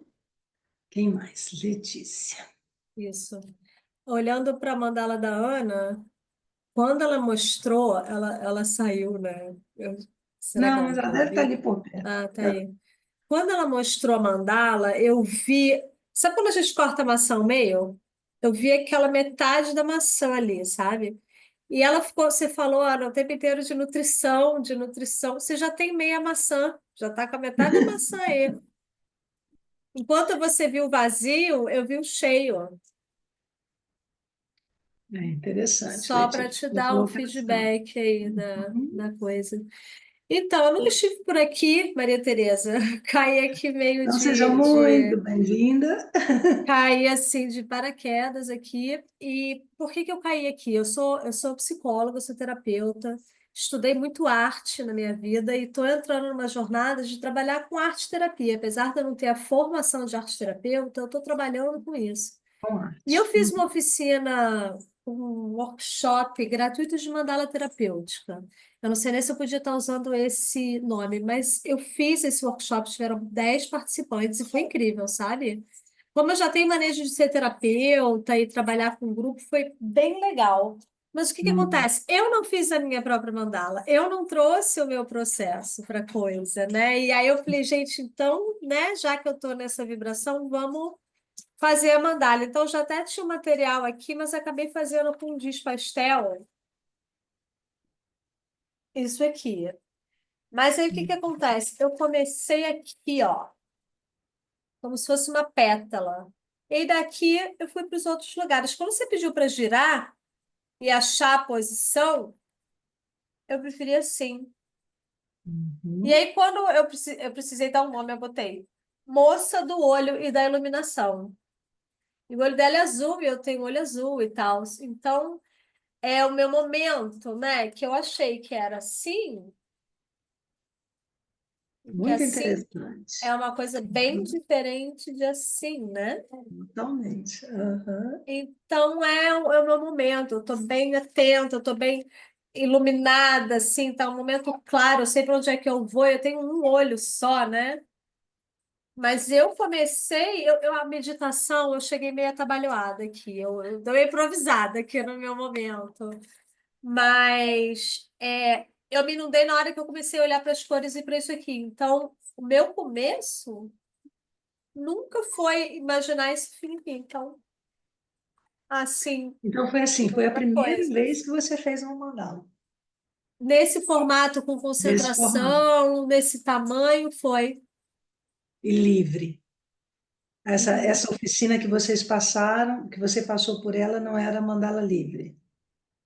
Quem mais? Letícia. Isso. Olhando para a mandala da Ana, quando ela mostrou, ela saiu, né? Será que Não, ela mas não ela está deve estar ali? ali por perto. Ah, tá aí. Quando ela mostrou a mandala, eu vi. Sabe quando a gente corta a maçã ao meio? Eu vi aquela metade da maçã ali, sabe? E ela ficou, você falou, Ana, o tempo inteiro de nutrição, de nutrição. Você já tem meia maçã, já está com a metade da maçã aí. Enquanto você viu o vazio, eu vi o cheio. É interessante, Só para Letícia. te Boa dar um colocação. feedback aí Uhum. da coisa. Então, eu nunca estive por aqui, Maria Tereza. Caí aqui meio Então, seja muito bem-vinda. caí assim de paraquedas aqui. E por que que eu caí aqui? Eu sou psicóloga, sou terapeuta, estudei muito arte na minha vida e estou entrando numa jornada de trabalhar com arte-terapia. Apesar de eu não ter a formação de arte-terapeuta, eu estou trabalhando com isso. Com E eu arte. fiz uma oficina, um workshop gratuito de mandala terapêutica. Eu não sei nem se eu podia estar usando esse nome, mas eu fiz esse workshop, tiveram 10 participantes e foi incrível, sabe? Como eu já tenho manejo de ser terapeuta e trabalhar com grupo, foi bem legal. Mas o que que acontece? Eu não fiz a minha própria mandala, eu não trouxe o meu processo para coisa, né? E aí eu falei, gente, então, né, já que eu estou nessa vibração, vamos fazer a mandala. Então, já até tinha um material aqui, mas acabei fazendo com um giz pastel, isso aqui. Mas aí o que que acontece? Eu comecei aqui, ó, como se fosse uma pétala. E daqui eu fui para os outros lugares. Quando você pediu para girar e achar a posição, eu preferi assim. E Uhum. aí, quando eu precisei dar um nome, eu botei Moça do Olho e da Iluminação. E o olho dela é azul e eu tenho olho azul e tal. Então, é o meu momento, né? Que eu achei que era assim, que Muito assim é interessante. uma coisa bem diferente de assim, né? Totalmente. Aham. Então, é o meu momento. Eu estou bem atenta, eu estou bem iluminada, assim, tá um momento claro. Eu sei para onde é que eu vou, eu tenho um olho só, né? Mas eu comecei, a meditação, eu cheguei meio atabalhoada aqui, eu dei uma improvisada aqui no meu momento. Mas eu me inundei na hora que eu comecei a olhar para as cores e para isso aqui. Então, o meu começo nunca foi imaginar esse fim aqui. Então, assim, Então foi assim, foi a outra primeira coisa. vez que você fez uma mandala, Nesse formato, com desse formato, concentração, nesse tamanho, foi. e livre. Uhum. Essa oficina que vocês passaram, que você passou por ela, não era mandala livre.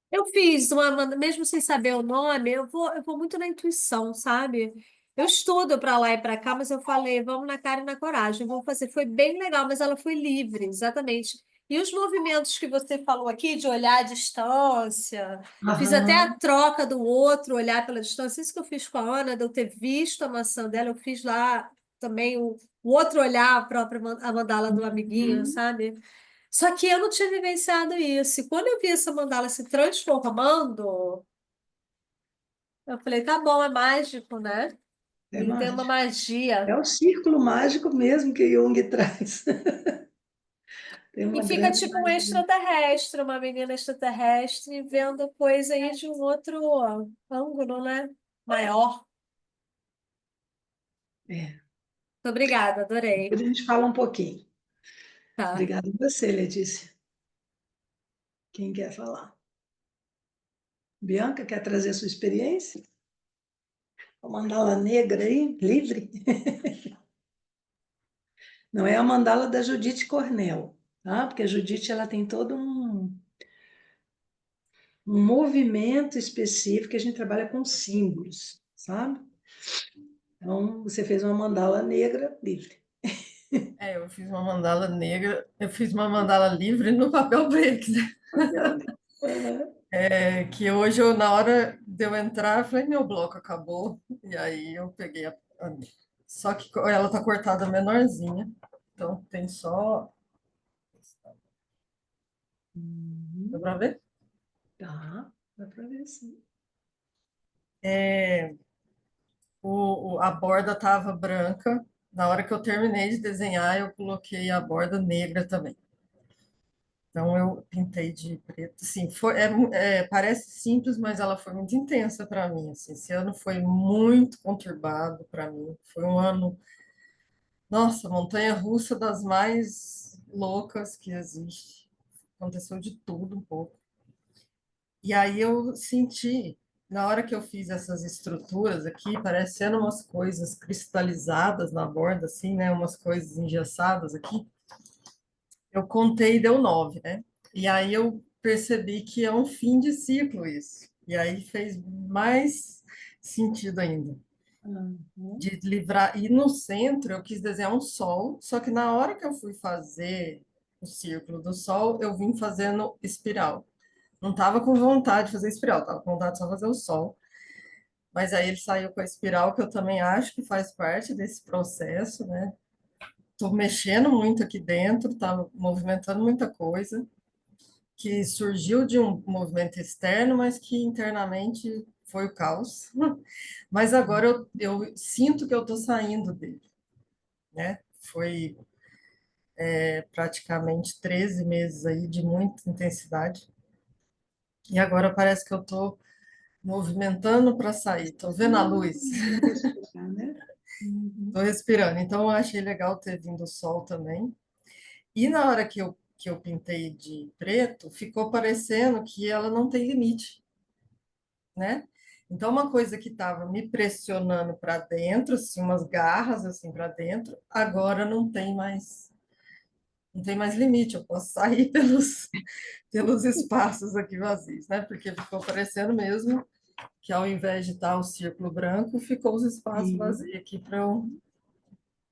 Eu fiz mesmo sem saber o nome, eu vou muito na intuição, sabe? Eu estudo para lá e para cá, mas eu falei, vamos na cara e na coragem, vamos fazer. Foi bem legal, mas ela foi livre, exatamente. E os movimentos que você falou aqui, de olhar à distância, fiz até a Aham. troca do outro olhar pela distância. Isso que eu fiz com a Ana, de eu ter visto a maçã dela, eu fiz lá também o outro olhar, a própria a mandala do amiguinho, Uhum. sabe? Só que eu não tinha vivenciado isso. E quando eu vi essa mandala se transformando, eu falei, tá bom, é mágico, né? É Ele tem uma mágico. É magia. o círculo mágico mesmo que Jung traz. Tem E uma fica grande tipo um magia. extraterrestre, uma menina extraterrestre vendo coisa aí de um outro ângulo, né? Maior. É. Muito obrigada, Depois adorei. a gente fala um pouquinho. Tá. Obrigada a você, Letícia. Quem quer falar? Bianca, quer trazer a sua experiência? A mandala negra aí, livre? Não é a mandala da Judite Cornell, tá? Porque a Judite ela tem todo um movimento específico que a gente trabalha com símbolos, sabe? Então, você fez uma mandala negra livre. Eu fiz uma mandala negra, eu fiz uma mandala livre no papel preto, né? Aham. Que hoje, na hora de eu entrar, eu falei, meu bloco acabou, e aí eu peguei só que ela tá cortada menorzinha, então tem só, dá Uhum. pra ver? Tá, dá para ver sim. A borda tava branca, na hora que eu terminei de desenhar, eu coloquei a borda negra também. Então eu pintei de preto. Sim, parece simples, mas ela foi muito intensa para mim. Assim, esse ano foi muito conturbado para mim. Foi um ano, nossa, montanha-russa das mais loucas que existe. Aconteceu de tudo um pouco. E aí eu senti, na hora que eu fiz essas estruturas aqui, parecendo umas coisas cristalizadas na borda, assim, né? Umas coisas engessadas aqui. Eu contei e deu 9, né? E aí eu percebi que é um fim de ciclo isso. E aí fez mais sentido ainda. Uhum. De livrar. E no centro eu quis desenhar um sol, só que na hora que eu fui fazer o círculo do sol, eu vim fazendo espiral. Não estava com vontade de fazer espiral, estava com vontade de só fazer o sol. Mas aí ele saiu com a espiral, que eu também acho que faz parte desse processo, né? Estou mexendo muito aqui dentro, tá movimentando muita coisa, que surgiu de um movimento externo, mas que internamente foi o caos. Mas agora eu sinto que eu estou saindo dele, né? Foi praticamente 13 meses aí de muita intensidade. E agora parece que eu estou movimentando para sair, estou vendo a luz, Respirar, né? Uhum. estou respirando. Então, eu achei legal ter vindo o sol também. E na hora que eu pintei de preto, ficou parecendo que ela não tem limite, né? Então, uma coisa que estava me pressionando para dentro, assim, umas garras assim para dentro, agora não tem mais limite, eu posso sair pelos espaços aqui vazios, né? Porque ficou parecendo mesmo que ao invés de estar o círculo branco, ficou os espaços Sim. vazios aqui para eu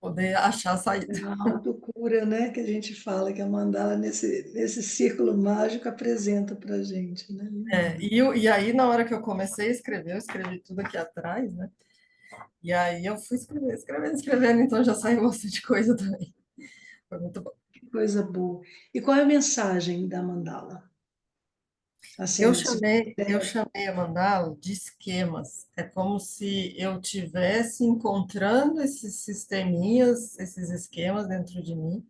poder achar a É saída. uma autocura, né? Que a gente fala que a mandala nesse círculo mágico apresenta para a gente, né? E aí, na hora que eu comecei a escrever, eu escrevi tudo aqui atrás, né? E aí eu fui escrevendo, escrevendo, escrevendo, então já saiu bastante coisa também. Foi muito bom. Que coisa boa. E qual é a mensagem da mandala? Eu Assim, se chamei, eu puder. chamei a mandala de esquemas. É como se eu tivesse encontrando esses sisteminhas, esses esquemas dentro de mim,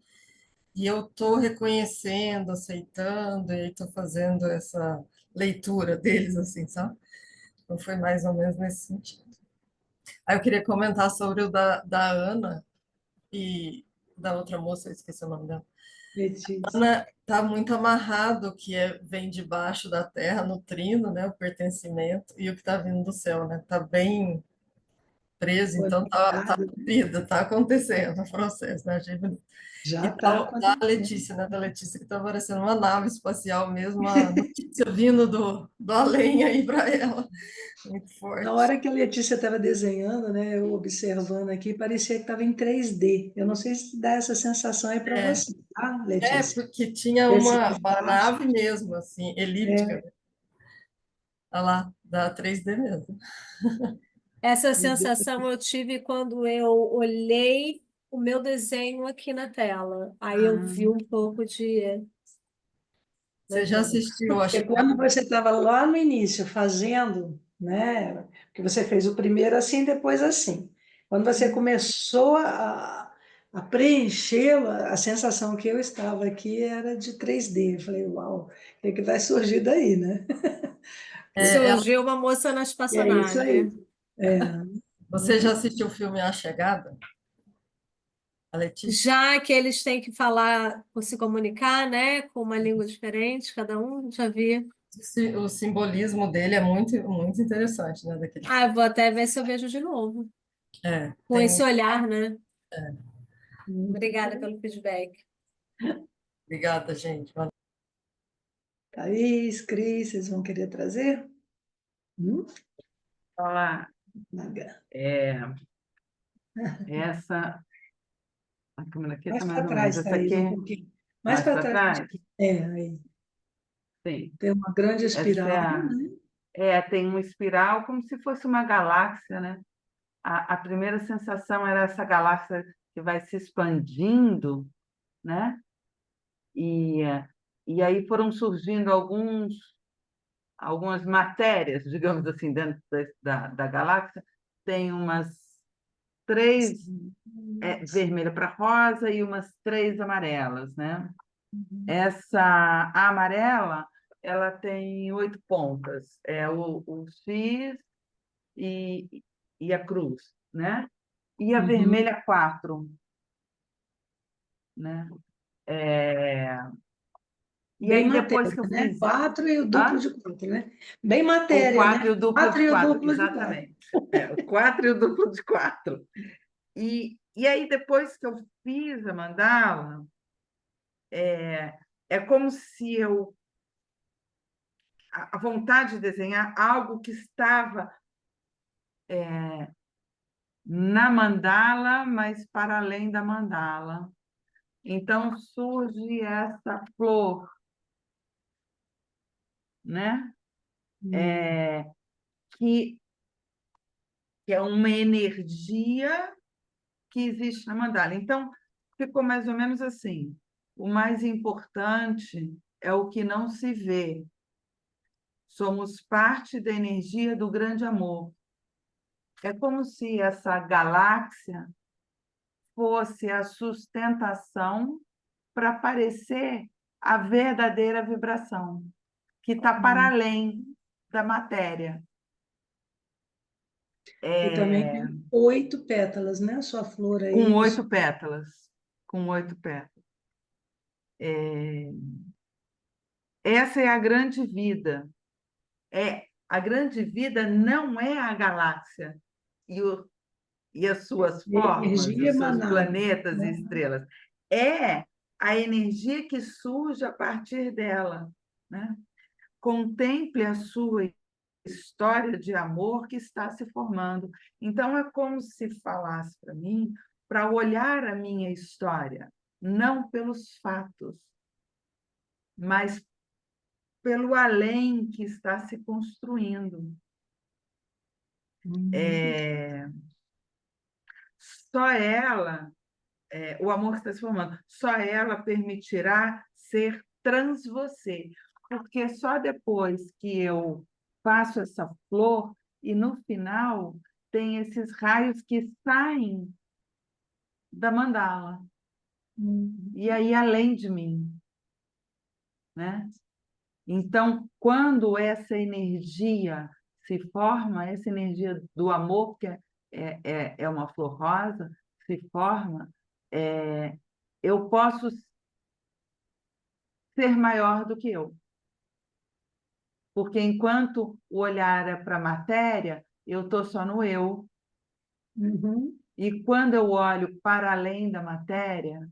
e eu estou reconhecendo, aceitando, e estou fazendo essa leitura deles, assim, sabe? Então foi mais ou menos nesse sentido. Aí eu queria comentar sobre o da Ana e da outra moça, eu esqueci o nome dela. Letícia. Ana está muito amarrado o que vem debaixo da terra, no trino, né, o pertencimento, e o que está vindo do céu, né? Está bem preso, então tá Conectado, né? vida, está acontecendo o processo, né? Achei bonito. E Já está da acontecendo. Letícia, né? Da Letícia que está parecendo uma nave espacial mesmo, a notícia vindo do além aí para ela, muito Na forte. hora que a Letícia estava desenhando, né, eu observando aqui, parecia que estava em 3D. Eu não sei se dá essa sensação aí para É, você, tá, Letícia? porque tinha Esse uma espaço. nave mesmo, assim, elíptica, É, né? Olha lá, da 3D mesmo. Essa sensação eu tive quando eu olhei o meu desenho aqui na tela. Aí eu vi um pouco de Você já assistiu a porque quando você estava lá no início fazendo, né, que você fez o primeiro assim, depois assim. Quando você começou a preenchê-lo, a sensação que eu estava aqui era de 3D. Eu falei, uau, o que que vai surgir daí, né? é, surgiu uma moça na E é isso aí. espaçonave. É, Você muito já bom. assistiu o filme A Chegada? A Letícia? Já que eles têm que falar, se comunicar, né, com uma língua diferente, cada um, já vi. O simbolismo dele é muito, muito interessante, né? Daquele Ah, eu filme. vou até ver se eu vejo de novo. Com Tem. esse olhar, né? Muito Obrigada bom. pelo feedback. Obrigada, gente. Thaís, Cris, vocês vão querer trazer? Hum? Falar, Naga. é, essa, a câmera aqui está Mais mais para ou menos, trás, essa Thaís, aqui, um pouquinho. Mais mais para para trás. trás? É, aí. Sim, Tem uma grande essa espiral, né? tem uma espiral como se fosse uma galáxia, né? A primeira sensação era essa galáxia que vai se expandindo, né? E, e aí foram surgindo algumas matérias, digamos assim, dentro da galáxia. Tem umas três Sim. vermelha para rosa e umas três amarelas, né? Uhum. Essa a amarela, ela tem 8 pontas, é o X e, e a cruz, né? E a Uhum. vermelha, 4, né? É, e Bem aí, matéria, depois que eu né? fiz. 4 e o duplo Hã? de 4, né? Bem O matéria, né? 4 e o duplo 4 de e o 4, duplo de 4. exatamente. O 4 e o duplo de 4. E aí, depois que eu fiz a mandala, é como se a vontade de desenhar algo que estava na mandala, mas para além da mandala. Então surge essa flor, né? Hum. É, que, que é uma energia que existe na mandala. Então, ficou mais ou menos assim: o mais importante é o que não se vê. Somos parte da energia do grande amor. É como se essa galáxia fosse a sustentação para aparecer a verdadeira vibração. que está para além da matéria. E também tem 8 pétalas, né? A sua flor aí. Com 8 pétalas. Com 8 pétalas. Essa é a grande vida. A grande vida não é a galáxia e as suas formas, Energia os seus emanada, planetas e né? estrelas. É a energia que surge a partir dela, né? Contemple a sua história de amor que está se formando. Então, é como se falasse para mim, para olhar a minha história, não pelos fatos, mas pelo além que está se construindo. Só ela, o amor que está se formando, só ela permitirá ser trans você, porque só depois que eu faço essa flor e no final tem esses raios que saem da mandala e aí além de mim, né? Então, quando essa energia se forma, essa energia do amor, que é uma flor rosa, se forma, eu posso ser maior do que eu. Porque enquanto o olhar é para a matéria, eu estou só no eu. E quando eu olho para além da matéria,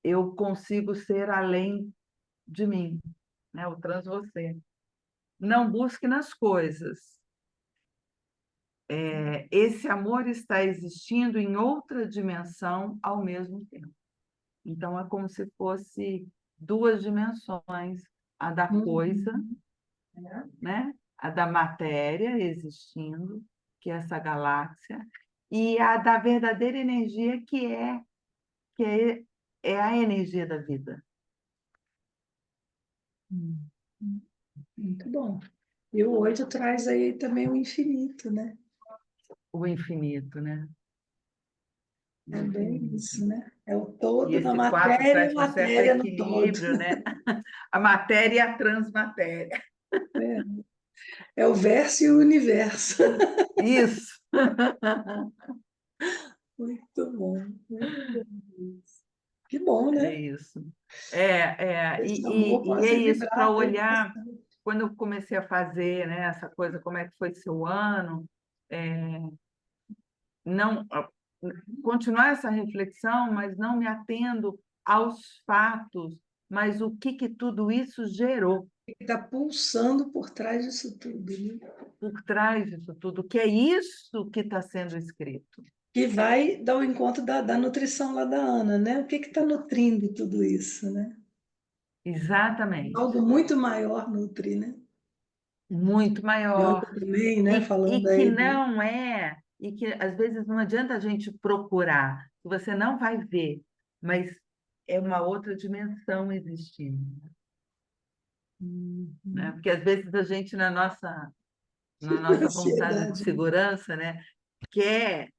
eu consigo ser além de mim, né? O trans você. Não busque nas coisas. Esse amor está existindo em outra dimensão ao mesmo tempo. Então, é como se fosse 2 dimensões, a da coisa, né? A da matéria existindo, que é essa galáxia, e a da verdadeira energia, que é a energia da vida. Muito bom. E o 8 traz aí também o infinito, né? O infinito, né? É bem isso, né? É o E todo na esse 4 matéria e traz a um certo matéria no todo. equilíbrio, né? A matéria e a transmatéria. É o verso e o universo. Isso. Muito bom, muito bom. Que bom, É né? isso. Esse amor E é pode isso, para vibrar dentro olhar, bastante. quando eu comecei a fazer, né, essa coisa, como é que foi seu ano, não continuar essa reflexão, mas não me atendo aos fatos, mas o que tudo isso gerou Está pulsando por trás disso tudo, né? por trás disso tudo, que é isso que está sendo escrito. Que vai dar o encontro da nutrição lá da Ana, né? O que está nutrindo tudo isso, né? Exatamente. Algo muito maior nutre, né? Muito Bianca maior. também, né? E Falando que aí não é, e que às vezes não adianta a gente procurar, que você não vai ver, mas é uma outra dimensão existindo, né? Porque às vezes a gente, na nossa vontade de ansiedade. segurança, né, quer,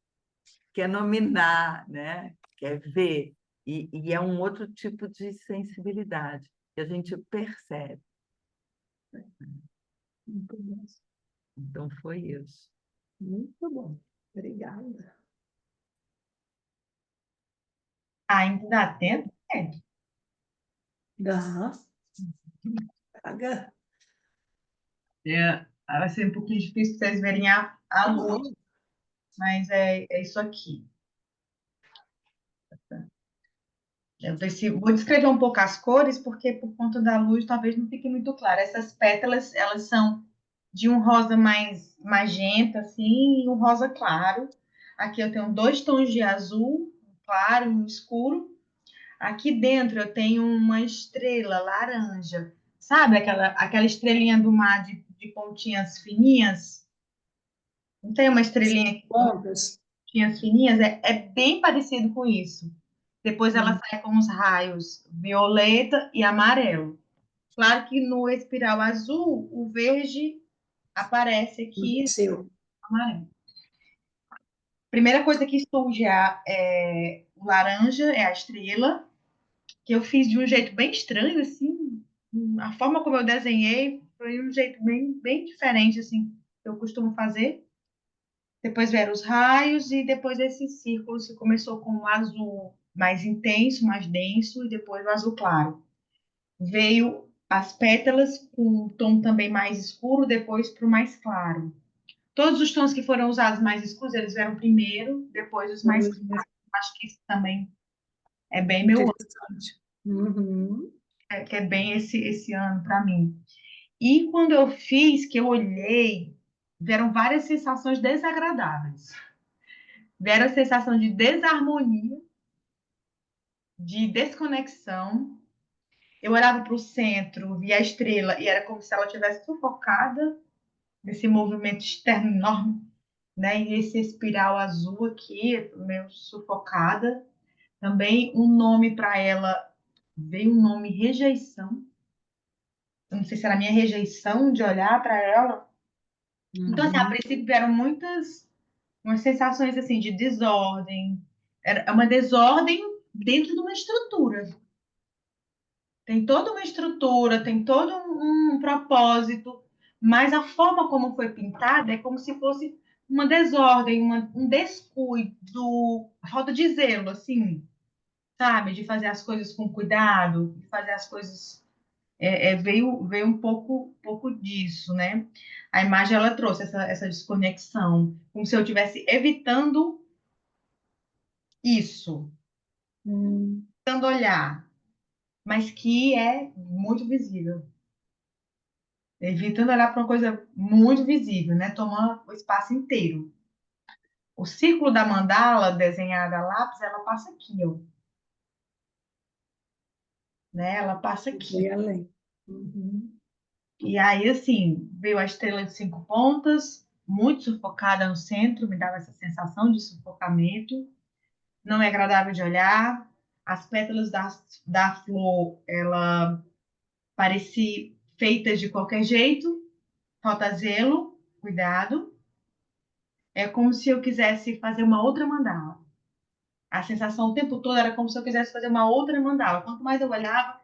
quer nominar, né, quer ver, e é um outro tipo de sensibilidade que a gente percebe. Muito bom. Então, foi isso. Muito bom. Obrigada. Ainda dá tempo? Dá. Paga. Vai ser um pouquinho difícil para vocês verem a luz, mas é isso aqui. Vou descrever um pouco as cores, porque por conta da luz talvez não fique muito claro. Essas pétalas, elas são de um rosa mais magenta, assim, e um rosa claro. Aqui eu tenho 2 tons de azul, um claro e um escuro. Aqui dentro eu tenho uma estrela laranja. Sabe aquela estrelinha do mar de pontinhas fininhas? Não tem uma estrelinha com Pontas. pontinhas fininhas? É bem parecido com isso. Depois ela sai com os raios violeta e amarelo. Claro que no espiral azul, o verde aparece aqui, Seu. amarelo. Primeira coisa que surge é o laranja, é a estrela, que eu fiz de um jeito bem estranho, assim. A forma como eu desenhei foi um jeito bem diferente, assim, que eu costumo fazer. Depois vieram os raios e depois esses círculos que começou com um azul mais intenso, mais denso, e depois o azul claro. Veio as pétalas com um tom também mais escuro, depois para o mais claro. Todos os tons que foram usados mais escuros, eles vieram primeiro, depois os mais claros. Acho que isso também é bem meu, Interessante. Uhum. que é bem esse ano para mim. E quando eu fiz, que eu olhei, vieram várias sensações desagradáveis. Vieram a sensação de desarmonia, de desconexão. Eu olhava para o centro, via a estrela, e era como se ela estivesse sufocada nesse movimento externo enorme, né? E esse espiral azul aqui, meio sufocada. Também um nome para ela, veio um nome rejeição. Eu não sei se era a minha rejeição de olhar para ela. Então, assim, a Uhum. princípio vieram umas sensações assim de desordem. É uma desordem dentro de uma estrutura. Tem toda uma estrutura, tem todo um propósito, mas a forma como foi pintada é como se fosse uma desordem, um descuido, falta de zelo, assim, sabe? De fazer as coisas com cuidado, de fazer as coisas. Veio pouco disso, né? A imagem ela trouxe essa desconexão, como se eu estivesse evitando isso, Hum. tentando olhar, mas que é muito visível. Evitando olhar para uma coisa muito visível, né? Tomando o espaço inteiro. O círculo da mandala desenhada a lápis, ela passa aqui, ó, né? Ela passa aqui. Foi além. Uhum. E aí, assim, veio a estrela de 5 pontas, muito sufocada no centro, me dava essa sensação de sufocamento. Não é agradável de olhar. As pétalas da flor, ela parecia feitas de qualquer jeito, falta zelo, cuidado. É como se eu quisesse fazer uma outra mandala. A sensação o tempo todo era como se eu quisesse fazer uma outra mandala. Quanto mais eu olhava,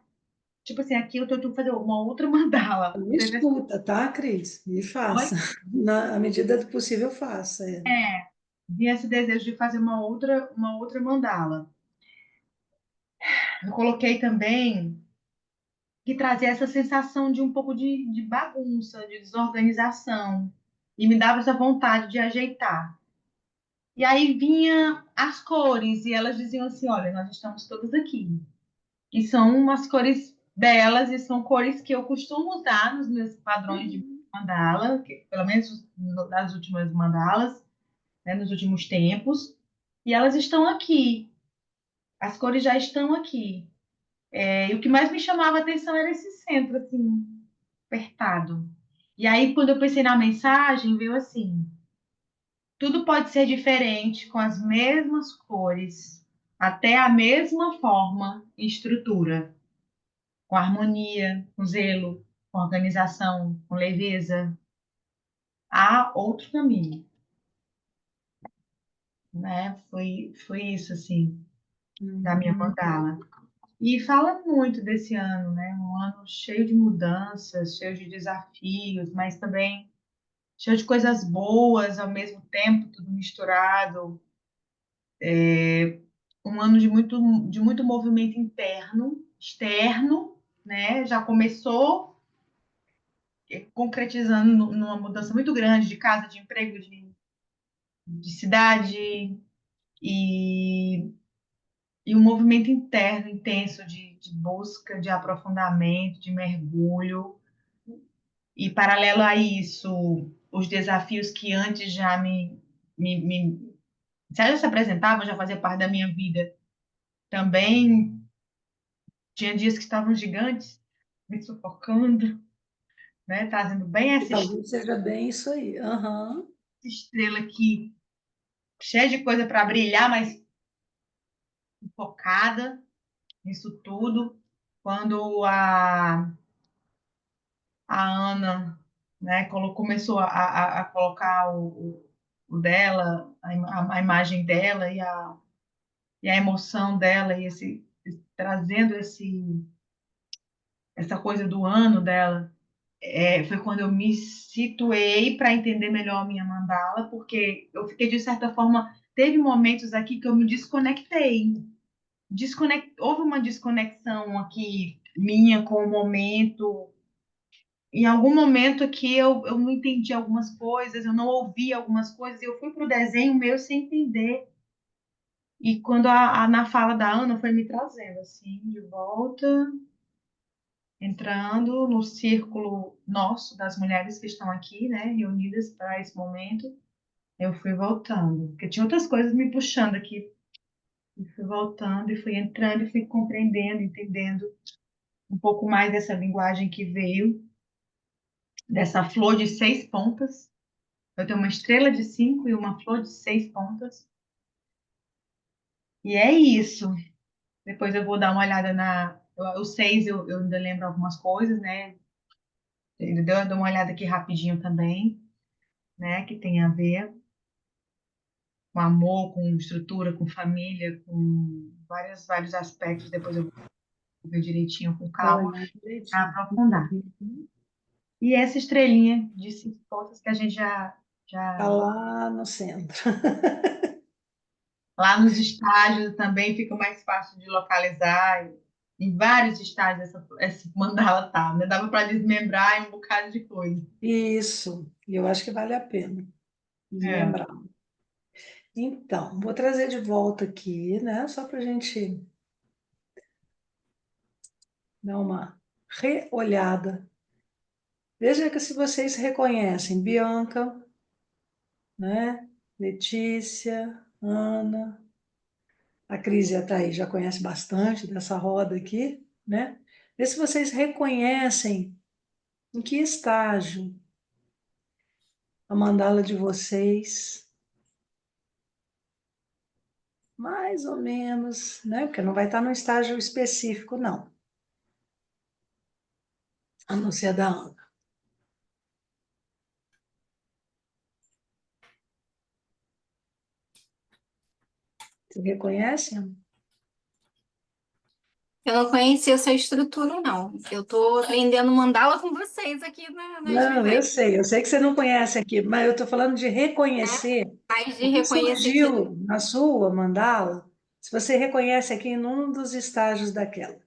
tipo assim, aqui eu tenho que fazer uma outra mandala. Me escuta, tá, Cris? E Oi? faça. Na medida do possível, faça. É. Vinha esse desejo de fazer uma outra mandala. Eu coloquei também que trazia essa sensação de um pouco de bagunça, de desorganização, e me dava essa vontade de ajeitar. E aí vinha as cores, e elas diziam assim: olha, nós estamos todas aqui. E são umas cores belas, e são cores que eu costumo usar nos meus padrões de mandala, pelo menos nas últimas mandalas, né, nos últimos tempos. E elas estão aqui, as cores já estão aqui. E o que mais me chamava a atenção era esse centro, assim, apertado. E aí, quando eu pensei na mensagem, veio assim: tudo pode ser diferente, com as mesmas cores, até a mesma forma e estrutura, com harmonia, com zelo, com organização, com leveza. Há outro caminho, né? Foi isso, assim, da minha Uhum. mandala. E fala muito desse ano, né? Um ano cheio de mudanças, cheio de desafios, mas também cheio de coisas boas ao mesmo tempo, tudo misturado. Um ano de muito movimento interno, externo, né? Já começou concretizando numa mudança muito grande de casa, de emprego, de cidade e, e um movimento interno intenso de busca, de aprofundamento, de mergulho. E paralelo a isso, os desafios que antes já já se apresentavam, já fazia parte da minha vida, também tinha dias que estavam gigantes, me sufocando, né? Trazendo bem essa Talvez seja bem isso aí. Aham. estrela aqui, cheia de coisa para brilhar, mas focada nisso tudo. Quando a Ana, né, começou a colocar o dela, a imagem dela e a emoção dela, trazendo essa coisa do ano dela, foi quando eu me situei para entender melhor a minha mandala, porque eu fiquei, de certa forma, teve momentos aqui que eu me desconectei. Houve uma desconexão aqui minha com o momento. Em algum momento aqui eu não entendi algumas coisas, eu não ouvi algumas coisas, e eu fui para o desenho meu sem entender. E quando na fala da Ana foi me trazendo assim, de volta, entrando no círculo nosso, das mulheres que estão aqui, né, reunidas para esse momento, eu fui voltando, porque tinha outras coisas me puxando aqui, e fui voltando, e fui entrando, e fui compreendendo, entendendo um pouco mais dessa linguagem que veio, dessa flor de 6 pontas. Eu tenho uma estrela de 5 e uma flor de 6 pontas. E é isso. Depois eu vou dar uma olhada o 6, eu ainda lembro algumas coisas, né? Eu dou uma olhada aqui rapidinho também, né? Que tem a ver com amor, com estrutura, com família, com vários aspectos. Depois eu vou ver direitinho, com Vou calma, olhar para direitinho. aprofundar. E essa estrelinha de 5 pontas que a gente Está lá no centro. lá nos estágios também fica mais fácil de localizar. Em vários estágios essa mandala tá, né? Dava para desmembrar em um bocado de coisa. Isso, e eu acho que vale a pena É. desmembrar. Então, vou trazer de volta aqui, né? Só para a gente dar uma reolhada. Veja que se vocês reconhecem Bianca, né? Letícia, Ana, a Cris e a Thaís já conhecem bastante dessa roda aqui, né? Vê se vocês reconhecem em que estágio a mandala de vocês, mais ou menos, né? Porque não vai estar no estágio específico, não. A não ser a da Ana. Você reconhece, Ana? Eu não conhecia essa estrutura, não. Eu estou aprendendo mandala com vocês aqui nas Não, vivências, eu sei que você não conhece aqui, mas eu estou falando de né? reconhecer Mas de o que reconhecer que surgiu na sua mandala, se você reconhece aqui em um dos estágios daquela.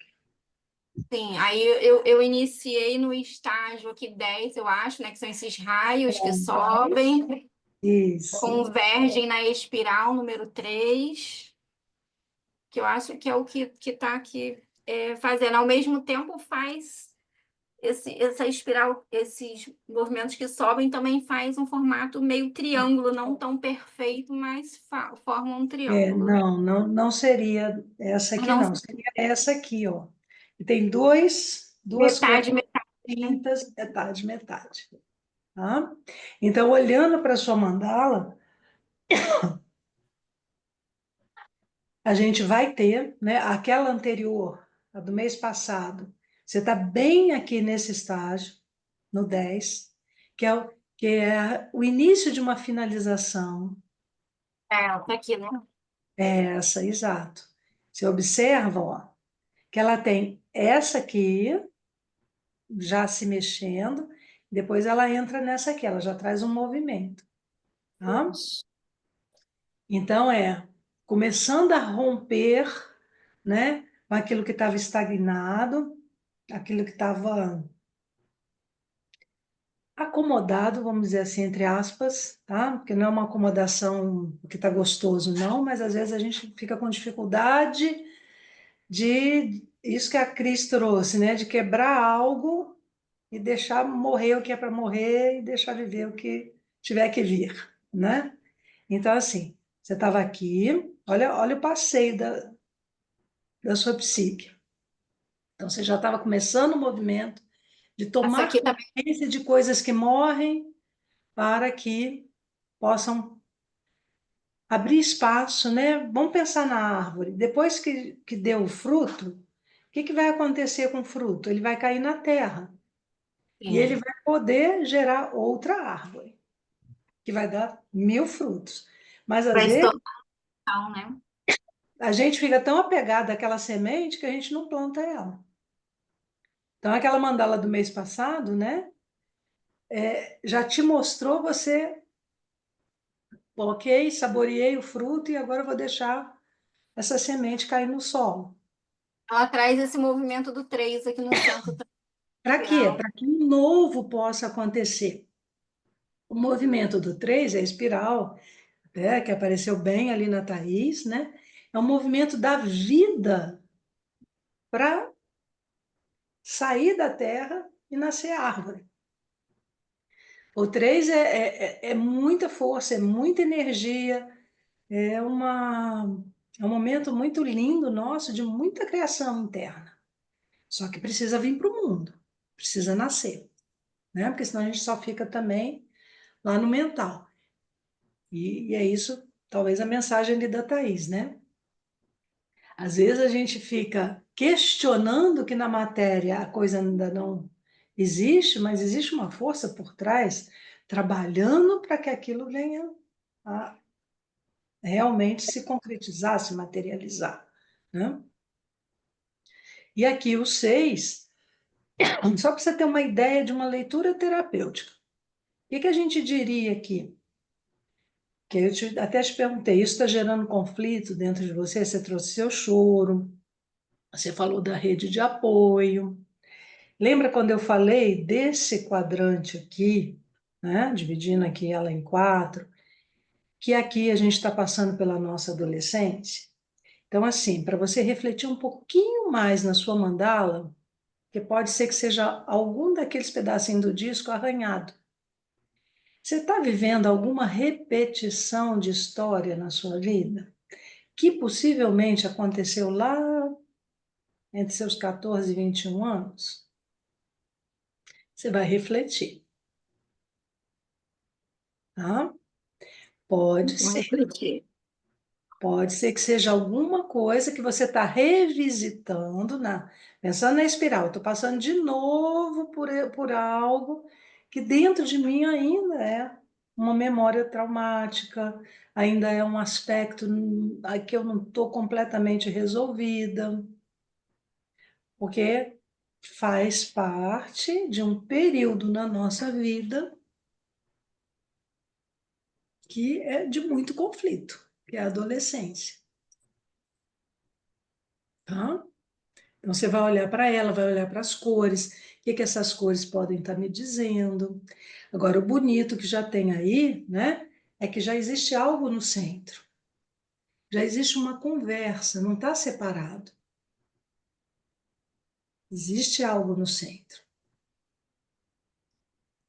sim. Aí eu iniciei no estágio aqui 10, eu acho, né? Que são esses raios que sobem, Isso. convergem na espiral número 3, que eu acho que é o que está aqui fazendo. Ao mesmo tempo, faz essa espiral, esses movimentos que sobem também faz um formato meio triângulo, não tão perfeito, mas forma um triângulo. Não seria essa Mas aqui, não não. Seria essa aqui, ó. E tem duas metade, correntes metade. tintas, metade, metade. Tá? Então, olhando para a sua mandala, a gente vai ter, né, aquela anterior, a do mês passado. Você está bem aqui nesse estágio, no 10, que é o início de uma finalização. Tá aqui, né? É essa, exato. Você observa, ó, que ela tem essa aqui, já se mexendo, depois ela entra nessa aqui, ela já traz um movimento. Tá? Então, começando a romper, né, com aquilo que estava estagnado, aquilo que estava acomodado, vamos dizer assim, entre aspas, tá? Porque não é uma acomodação que está gostoso, não, mas às vezes a gente fica com dificuldade de isso que a Cris trouxe, né? De quebrar algo e deixar morrer o que é para morrer e deixar viver o que tiver que vir, né? Então, assim, você estava aqui, olha o passeio da sua psique. Então, você já estava começando o movimento de Essa tomar aqui também. consciência de coisas que morrem para que possam abrir espaço, né? Vamos pensar na árvore. Depois que deu o fruto, o que vai acontecer com o fruto? Ele vai cair na terra e ele Sim. vai poder gerar outra árvore, que vai dar 1000 frutos. Mas às Para vezes então, né? a gente fica tão apegado àquela semente que a gente não planta ela. Então, aquela mandala do mês passado, né? Já te mostrou você, ok, saboreei o fruto e agora eu vou deixar essa semente cair no solo. Ela traz esse movimento do 3 aqui no centro da Para quê? espiral. Para que um novo possa acontecer. O movimento do 3 é a espiral, né, que apareceu bem ali na Thaís, né? É um movimento da vida para sair da terra e nascer árvore. O 3 é muita força, é muita energia, é, uma, é um momento muito lindo nosso de muita criação interna. Só que precisa vir para o mundo, precisa nascer, né? Porque senão a gente só fica também lá no mental. E é isso, talvez, a mensagem ali da Thaís, né? Às vezes a gente fica questionando que na matéria a coisa ainda não existe, mas existe uma força por trás trabalhando para que aquilo venha a realmente se concretizar, se materializar, né? E aqui o 6, só para você ter uma ideia de uma leitura terapêutica. O que a gente diria aqui? Que até te perguntei, isso está gerando conflito dentro de você? Você trouxe seu choro, você falou da rede de apoio. Lembra quando eu falei desse quadrante aqui, né? Dividindo aqui ela em 4, que aqui a gente está passando pela nossa adolescência? Então, assim, para você refletir um pouquinho mais na sua mandala, que pode ser que seja algum daqueles pedacinhos do disco arranhado. Você está vivendo alguma repetição de história na sua vida que possivelmente aconteceu lá entre seus 14 e 21 anos? Você vai refletir, tá? Pode Vou ser. refletir. Pode ser que seja alguma coisa que você está revisitando, pensando na espiral. Estou passando de novo por algo que dentro de mim ainda é uma memória traumática, ainda é um aspecto que eu não estou completamente resolvida, porque faz parte de um período na nossa vida que é de muito conflito, que é a adolescência, tá? Então, você vai olhar para ela, vai olhar para as cores, o que que essas cores podem estar me dizendo. Agora, o bonito que já tem aí, né, é que já existe algo no centro, já existe uma conversa, não está separado. Existe algo no centro.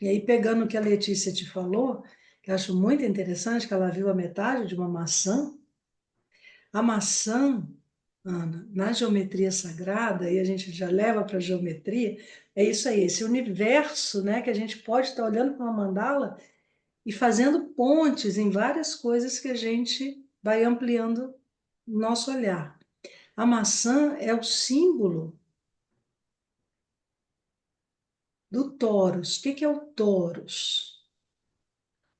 E aí, pegando o que a Letícia te falou, que eu acho muito interessante, que ela viu a metade de uma maçã. A maçã, Ana, na geometria sagrada, e a gente já leva para a geometria, é isso aí, esse universo, né, que a gente pode estar olhando para uma mandala e fazendo pontes em várias coisas que a gente vai ampliando o nosso olhar. A maçã é o símbolo do Toros. O que é o Toros?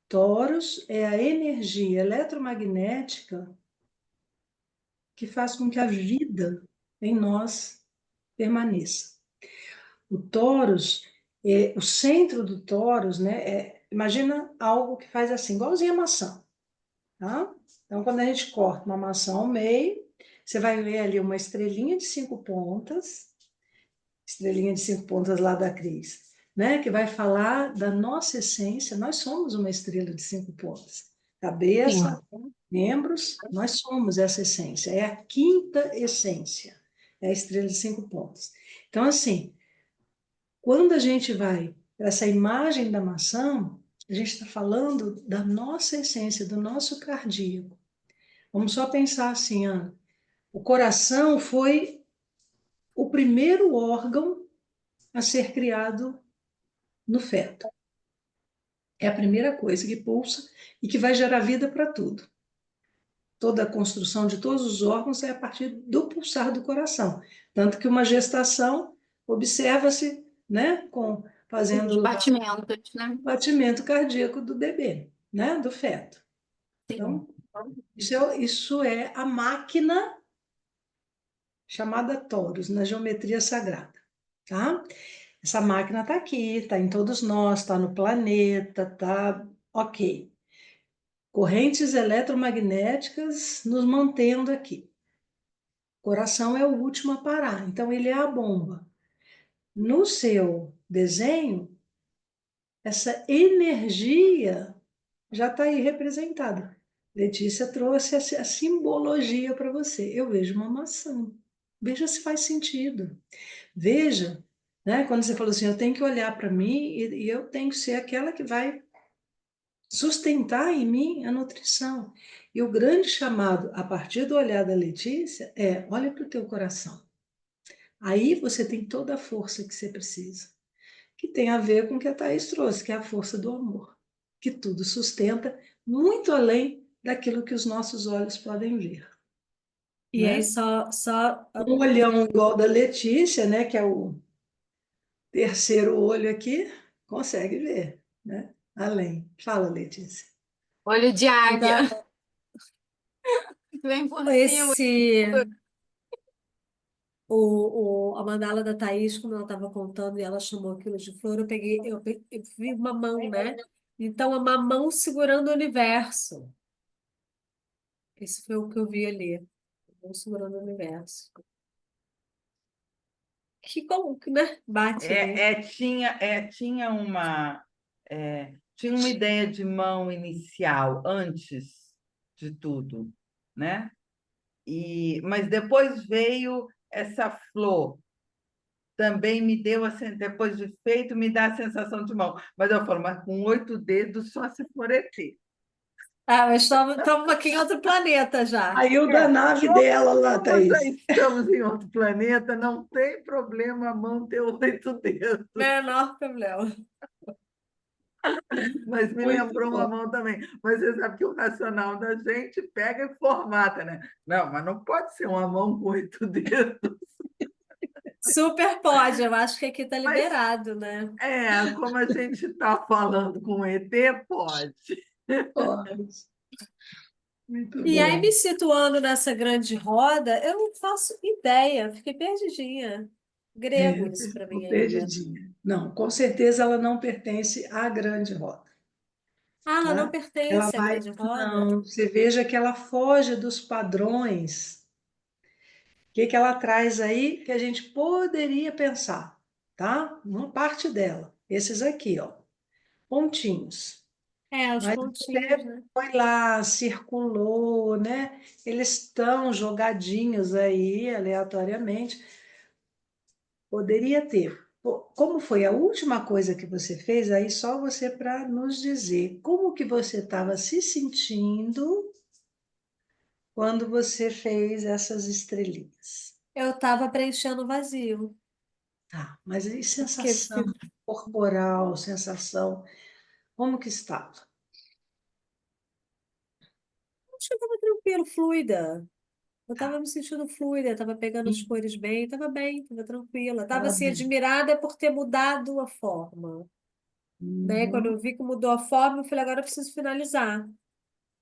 Toros é a energia eletromagnética que faz com que a vida em nós permaneça. O Toros, o centro do Toros, né? Imagina algo que faz assim, igualzinho a maçã, tá? Então, quando a gente corta uma maçã ao meio, você vai ver ali uma estrelinha de 5 pontas lá da Cris, né? Que vai falar da nossa essência. Nós somos uma estrela de 5 pontas. Cabeça, membros, nós somos essa essência. É a quinta essência, é a estrela de 5 pontas. Então, assim, quando a gente vai para essa imagem da maçã, a gente está falando da nossa essência, do nosso cardíaco. Vamos só pensar assim, Ana. O coração foi o primeiro órgão a ser criado no feto. É a primeira coisa que pulsa e que vai gerar vida para tudo. Toda a construção de todos os órgãos é a partir do pulsar do coração. Tanto que uma gestação observa-se, né, fazendo Os batimentos, né? o batimento cardíaco do bebê, né, do feto. Sim. Então, isso é a máquina chamada Toros, na geometria sagrada. tá? Essa máquina está aqui, está em todos nós, está no planeta, tá ok. Correntes eletromagnéticas nos mantendo aqui. O coração é o último a parar, então ele é a bomba. No seu desenho, essa energia já está aí representada. Letícia trouxe a simbologia para você. Eu vejo uma maçã. Veja se faz sentido. Veja, né, quando você falou assim, eu tenho que olhar para mim e eu tenho que ser aquela que vai sustentar em mim a nutrição. E o grande chamado, a partir do olhar da Letícia, é: olha para o teu coração. Aí você tem toda a força que você precisa, que tem a ver com o que a Thaís trouxe, que é a força do amor, que tudo sustenta muito além daquilo que os nossos olhos podem ver, E aí né? só Um olhão igual da Letícia, né, que é o terceiro olho aqui, consegue ver, né? Além. Fala, Letícia. Olho de o águia, da, vem por cima. esse a mandala da Thaís, como ela estava contando, e ela chamou aquilo de flor, eu vi uma mão, né? Então, é uma mão segurando o universo. Esse foi o que eu vi ali. Uma mão segurando o universo. Que como que, né? Bate ali. Tinha uma ideia de mão inicial, antes de tudo, né? Mas depois veio essa flor, também me deu, assim, depois de feito, me dá a sensação de mão. Mas eu falo, mas com 8 dedos só se for ET. Ah, mas estamos aqui em outro planeta já. Aí o da nave dela lá, Como já Thaís. estamos em outro planeta, não tem problema a mão ter 8 dedos. Menor problema. Mas me Muito lembrou uma bom. mão também. Mas você sabe que o racional da gente pega e formata, né? Não, mas não pode ser uma mão com 8 dedos. Super pode, eu acho que aqui está Mas liberado, né? como a gente está falando com ET, pode. Pode. Muito E aí, me bom. situando nessa grande roda, eu não faço ideia, fiquei perdidinha. Grego É, isso para ficou mim ainda. perdidinha. Não, com certeza ela não pertence à grande roda, Ah, ela não tá? Ela pertence à vai, grande roda? não, você veja que ela foge dos padrões. O que que ela traz aí que a gente poderia pensar, tá? Uma parte dela, esses aqui, ó, pontinhos. É, os Mas pontinhos, você né? foi lá, circulou, né? Eles estão jogadinhos aí aleatoriamente. Poderia ter. Como foi a última coisa que você fez, aí só você para nos dizer como que você estava se sentindo quando você fez essas estrelinhas. Eu estava preenchendo o vazio. Tá, mas e Porque sensação corporal, sensação, como que estava? acho que eu estava tranquilo, fluida. Eu estava Tá. me sentindo fluida, estava pegando as cores bem, estava tranquila. Estava Estava assim, bem. admirada por ter mudado a forma. Né? Quando Uhum. eu vi que mudou a forma, eu falei, agora eu preciso finalizar.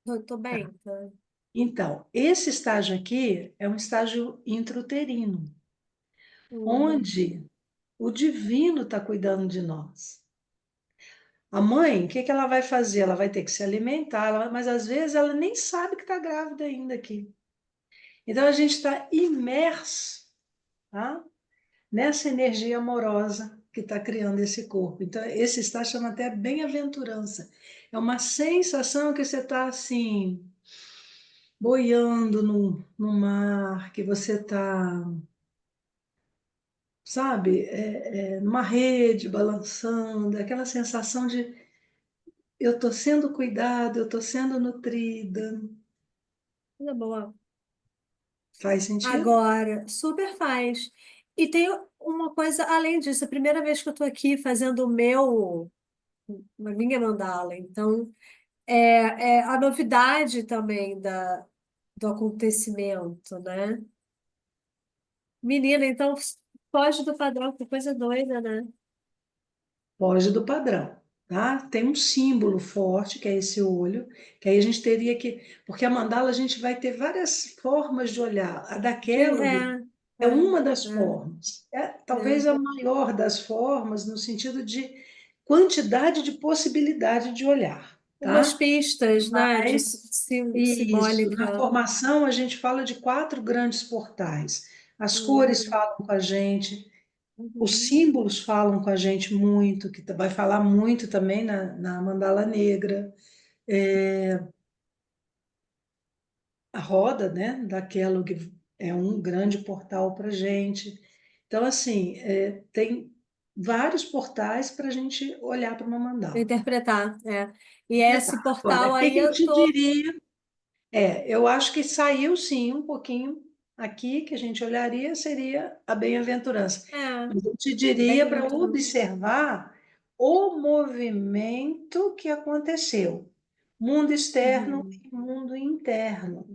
Eu tô Tá. bem, tá? Então, esse estágio aqui é um estágio intrauterino, Uhum. onde o divino está cuidando de nós. A mãe, o que que ela vai fazer? Ela vai ter que se alimentar, mas às vezes ela nem sabe que está grávida ainda aqui. Então a gente está imerso, tá? Nessa energia amorosa que está criando esse corpo. Então, esse está chama até bem-aventurança. É uma sensação que você está assim, boiando no mar, que você está, sabe, numa rede balançando, aquela sensação de eu estou sendo cuidada, eu estou sendo nutrida. Coisa boa. Faz sentido? Agora, super faz. E tem uma coisa além disso. A primeira vez que eu tô aqui fazendo a minha mandala. Então, é a novidade também do acontecimento, né? Menina, então foge do padrão, que coisa doida, né? Foge do padrão, tá? Tem um símbolo forte, que é esse olho, que aí a gente teria que. Porque a mandala a gente vai ter várias formas de olhar. A daquela É, é uma das é. formas. talvez a maior das formas, no sentido de quantidade de possibilidade de olhar, Umas tá? pistas, né, de Mas isso, na simbólica. formação a gente fala de 4 grandes portais. As cores Uhum. falam com a gente, os Uhum. símbolos falam com a gente muito, que vai falar muito também na mandala negra. A roda, né, da Kellogg é um grande portal para a gente. Então, assim, tem vários portais para a gente olhar para uma mandala. Interpretar, é. E esse Agora, portal o que aí que eu eu te tô. diria? Eu acho que saiu sim um pouquinho aqui, que a gente olharia, seria a bem-aventurança. É, Mas eu te diria para bem-aventurança. observar o movimento que aconteceu, mundo externo Uhum. e mundo interno,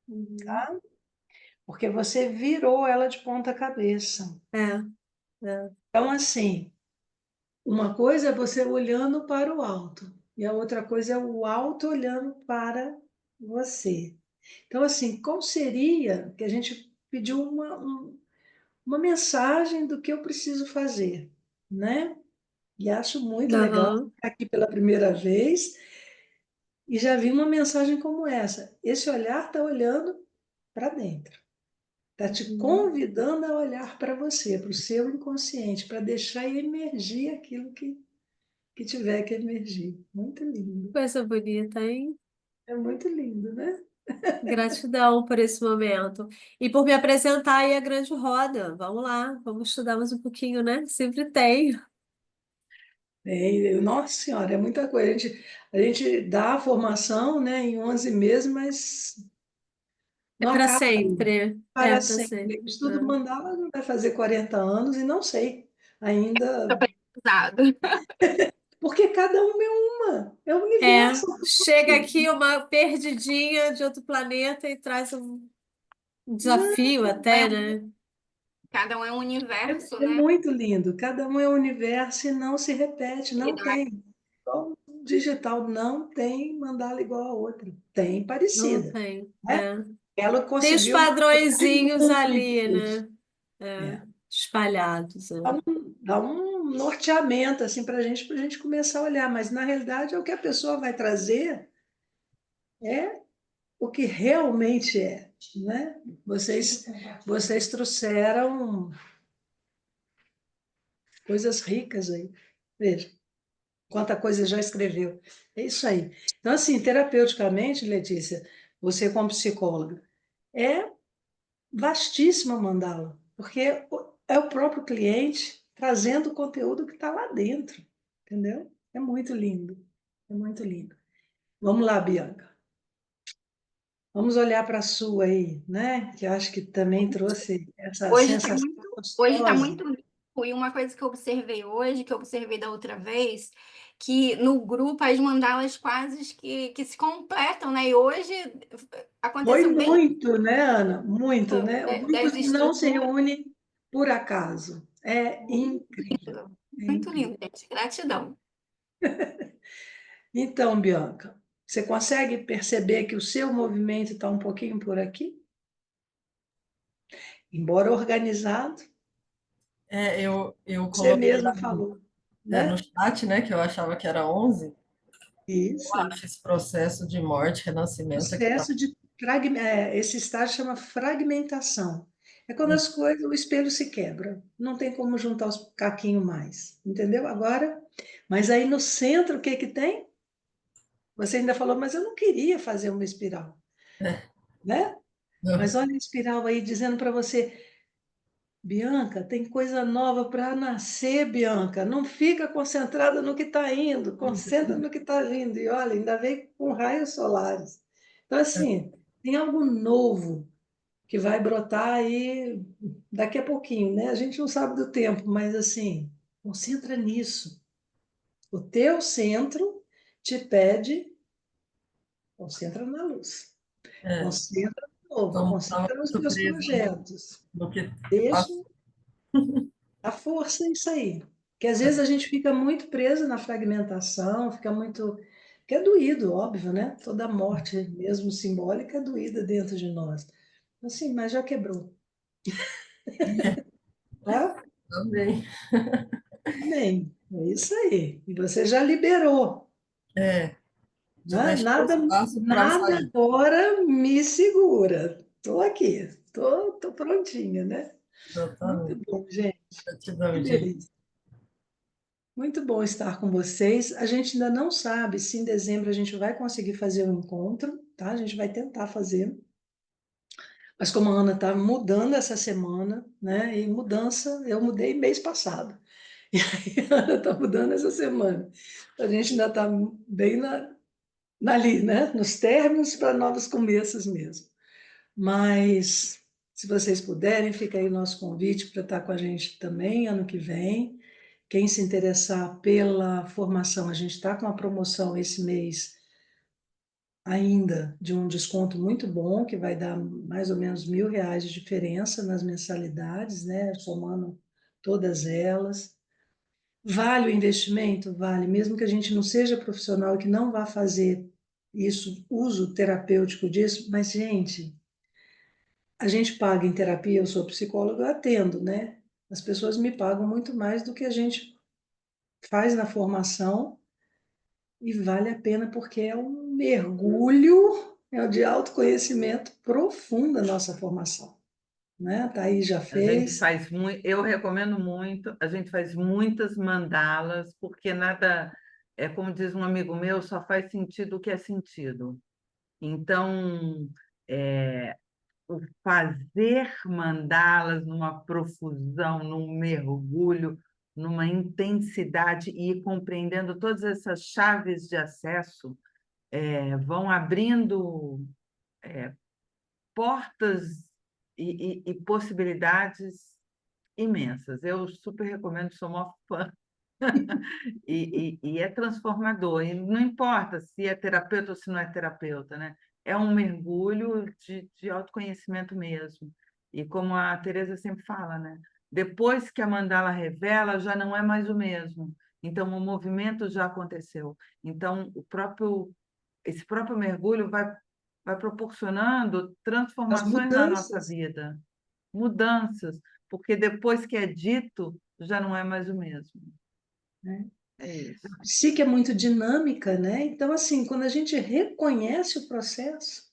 Uhum. tá? Porque você virou ela de ponta cabeça. É, é. Então, assim, uma coisa é você olhando para o alto, e a outra coisa é o alto olhando para você. Então, assim, qual seria que a gente pediu uma mensagem do que eu preciso fazer, né? E acho muito legal Aham. estar aqui pela primeira vez e já vi uma mensagem como essa. Esse olhar está olhando para dentro. Está te Uhum. convidando a olhar para você, para o seu inconsciente, para deixar emergir aquilo que tiver que emergir. Muito lindo. Coisa bonita, hein? É muito lindo, né? Gratidão por esse momento. E por me apresentar aí a grande roda. Vamos lá, vamos estudar mais um pouquinho, né? Sempre tem. Nossa Senhora, é muita coisa. A gente dá a formação, né, em 11 meses, mas É não para acaba aí. sempre. É Para para sempre. sempre. O estudo É. mandala não vai fazer 40 anos e não sei ainda, Aprendizado. porque cada uma é um É, universo. chega aqui uma perdidinha de outro planeta e traz um desafio até, né? Cada um é um universo, É né? muito lindo. Cada um é um universo e não se repete, não tem. Só o digital não tem mandala igual a outra. Tem Não parecida, tem. né? É. Ela Tem os conseguiu de padrõezinhos ali, números. né? É, É. espalhados. É. Dá um norteamento assim para a gente começar a olhar, mas na realidade é o que a pessoa vai trazer é o que realmente é, né? Vocês trouxeram coisas ricas aí. Veja, quanta coisa já escreveu. É isso aí. Então, assim, terapeuticamente, Letícia, você como psicóloga, é vastíssima mandala, porque é o próprio cliente trazendo o conteúdo que está lá dentro, entendeu? É muito lindo, é muito lindo. Vamos lá, Bianca. Vamos olhar para a sua aí, né? Que eu acho que também trouxe essa Hoje está sensação muito, hoje tá gostosa. muito limpo. E uma coisa que eu observei hoje, que eu observei da outra vez, que no grupo as mandalas quase que se completam, né? E hoje Foi aconteceu bem muito, né, Ana? Muito, né? O grupo das não se estruturas. reúne por acaso. É incrível. Lindo. É Muito incrível. lindo, gente. Gratidão. Então, Bianca, você consegue perceber que o seu movimento está um pouquinho por aqui? Embora organizado, Eu você coloquei mesma falou, no né? chat, né, que eu achava que era 11. Eu Isso. acho esse processo de morte, renascimento aqui tá. Processo de esse estágio chama fragmentação. É quando as coisas, o espelho se quebra. Não tem como juntar os caquinhos mais, entendeu? Agora, mas aí no centro, o que que tem? Você ainda falou, mas eu não queria fazer uma espiral, né? Mas olha a espiral aí dizendo para você, Bianca, tem coisa nova para nascer, Bianca. Não fica concentrada no que está indo, concentra no que está vindo. E olha, ainda veio com raios solares. Então, assim, tem algo novo que vai brotar aí daqui a pouquinho, né? A gente não sabe do tempo, mas assim, concentra nisso. O teu centro te pede, concentra na luz. É, Concentra no novo, estava concentra nos muito teus preso projetos. no que Deixa passa. a força isso aí. Porque às vezes a gente fica muito preso na fragmentação, fica muito. Que é doído, óbvio, né? Toda morte, mesmo simbólica, é doída dentro de nós. Assim, mas já quebrou, tá? Também. Bem, é isso aí. E você já liberou, É, já né? deixou Nada, espaço para nada sair. agora me segura. Estou aqui, estou prontinha, né? Muito Exatamente. bom, gente. Que Gratidão, gente. delícia. Muito bom estar com vocês. A gente ainda não sabe se em dezembro a gente vai conseguir fazer um encontro, tá? A gente vai tentar fazer. Mas como a Ana está mudando essa semana, né? E mudança, eu mudei mês passado. E aí a Ana está mudando essa semana. A gente ainda está bem ali, né? Nos términos para novos começos mesmo. Mas, se vocês puderem, fica aí o nosso convite para estar com a gente também ano que vem. Quem se interessar pela formação, a gente está com uma promoção esse mês ainda de um desconto muito bom, que vai dar mais ou menos R$ 1.000 de diferença nas mensalidades, né? Somando todas elas. Vale o investimento? Vale, mesmo que a gente não seja profissional e que não vá fazer isso, uso terapêutico disso, mas, gente, a gente paga em terapia, eu sou psicóloga, eu atendo, né? As pessoas me pagam muito mais do que a gente faz na formação e vale a pena porque é um mergulho de autoconhecimento profundo a nossa formação, né? A Thaís já A gente fez. faz muito, eu recomendo muito, a gente faz muitas mandalas, porque nada, é como diz um amigo meu, só faz sentido o que é sentido. Então, é, o fazer mandalas numa profusão, num mergulho, numa intensidade e ir compreendendo todas essas chaves de acesso, vão abrindo portas e possibilidades imensas. Eu super recomendo, sou uma fã. E é transformador. E não importa se é terapeuta ou se não é terapeuta, né? É um mergulho de autoconhecimento mesmo. E como a Teresa sempre fala, né? Depois que a mandala revela, já não é mais o mesmo. Então, o movimento já aconteceu. Então, esse próprio mergulho vai proporcionando As transformações na nossa mudanças, vida, mudanças, porque depois que é dito, já não é mais o mesmo. né? É isso. A psique é muito dinâmica, né? Então, assim, quando a gente reconhece o processo,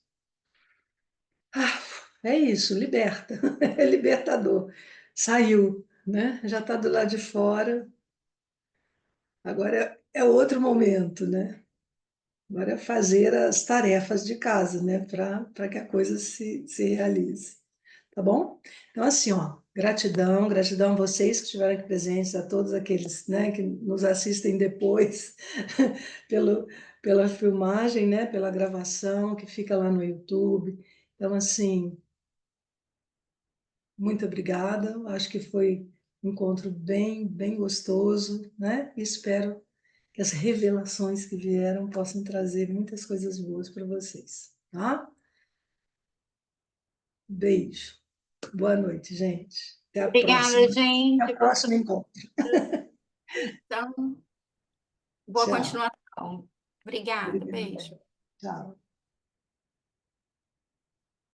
é isso, liberta, é libertador. Saiu, né? Já está do lado de fora, agora é outro momento, né? Agora é fazer as tarefas de casa, né? Para que a coisa se realize. Tá bom? Então, assim, ó, gratidão, gratidão a vocês que estiveram aqui presentes, a todos aqueles, né, que nos assistem depois pelo, pela filmagem, né, pela gravação que fica lá no YouTube. Então, assim, muito obrigada. Acho que foi um encontro bem gostoso, né? E espero que as revelações que vieram possam trazer muitas coisas boas para vocês, tá? Beijo. Boa noite, gente. Até a Obrigada, próxima. Até gente. o próximo encontro. Então, boa Tchau. continuação. Obrigada, Obrigada. beijo. Tchau.